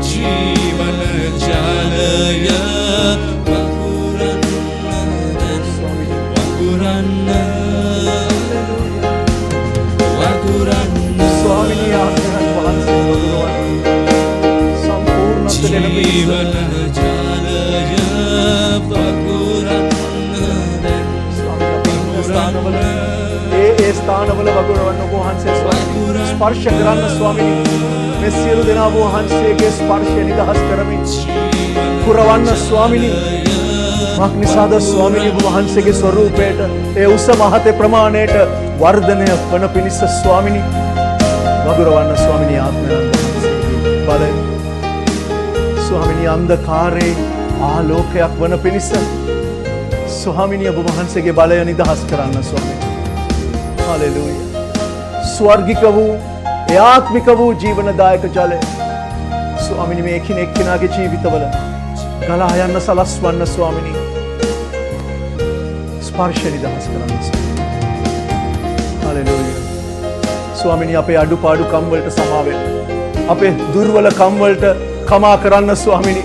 ජීවන ජලය වගුරන්න ස්වාමීනි ආශිර්වාද වහන්සේ වගුරවන්න සම්පූර්ණත්වයට එන ජීවන ජලය වගුරන්න ස්ථානවල ඒ ස්ථානවල වගුරවන්න ඔබ වහන්සේ ස්පර්ශ කරන්න ස්වාමීනි මේ සියලු දෙනා ඔබ වහන්සේගේ ස්පර්ශය නිදහස් කරමින් පුරවන්න ස්වාමීනි මක්නිසාද ස්වාමීනි ඔබ වහන්සේගේ ස්වරූපයට ඒ උස මහත ප්‍රමාණයට වර්ධනය වන පිණිස ස්වාමීනි වගුරවන්න ස්වාමීනි ආත්මයන් වහන්සේගේ බලය ස්වාමීනි අන්ධකාරයේ ආලෝකයක් වන පිණිස ස්වාමීනි ඔබ වහන්සේගේ බලය නිදහස් කරන්න ස්වාමීනි හලෙලූයා ස්වර්ගික වූ ඒ ආත්මික වූ ජීවනදායක ජලය ස්වාමීනි මේ එකිනෙකාගේ ජීවිතවල ගලා යන්න සලස්වන්න ස්වාමීනි ස්පර්ශ නිදහස් කරන්න හලෙලූයා ස්වාමීනි අපේ අඩුපාඩුකම් වලට සමා වෙන්න අපේ දුර්වලකම් වලට කමා කරන්න ස්වාමීනි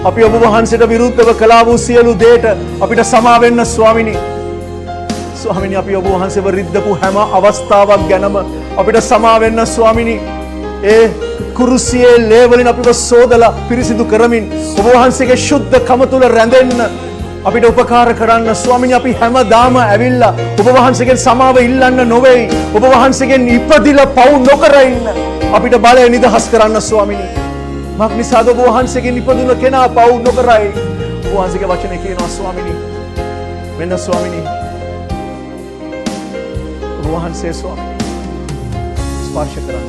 අපි ඔබ වහන්සේට විරුද්ධව කළා වූ සියලු දේට අපිට සමා වෙන්න ස්වාමීනි ස්වාමීනි අපි ඔබ වහන්සේව රිද්දපු හැම අවස්ථාවක් ගැනම අපිට සමා වෙන්න ස්වාමීනි ඒ කුරුසියේ ලේ වලින් අපිව සෝදලා පිරිසිදු කරමින් ඔබ වහන්සේගේ ශුද්ධකම තුල රැඳෙන්න අපිට උපකාර කරන්න ස්වාමීනි අපි හැමදාම ඇවිල්ලා ඔබ වහන්සේගෙන් සමාව ඉල්ලන්න නොවේයි ඔබ වහන්සේගෙන් ඉපදිලා පව් නොකර ඉන්න අපිට බලය නිදහස් කරන්න ස්වාමීනි මක්නිසාද ඔබ වහන්සේගෙන් ඉපදුන කෙනා පව් නොකරයි ඔබ වහන්සේගේ වචනේ කියනවා ස්වාමීනි මෙන්න ස්වාමීනි ඔබ වහන්සේ ස්වාමීනි ස්පර්ශ කරන්න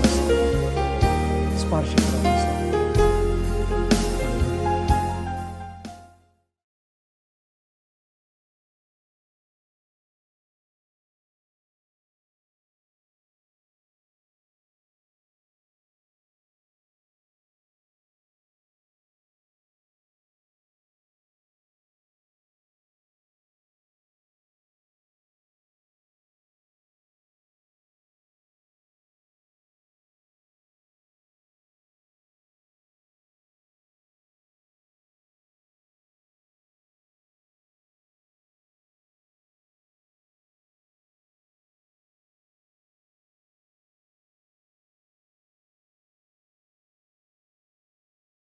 ස්පර්ශ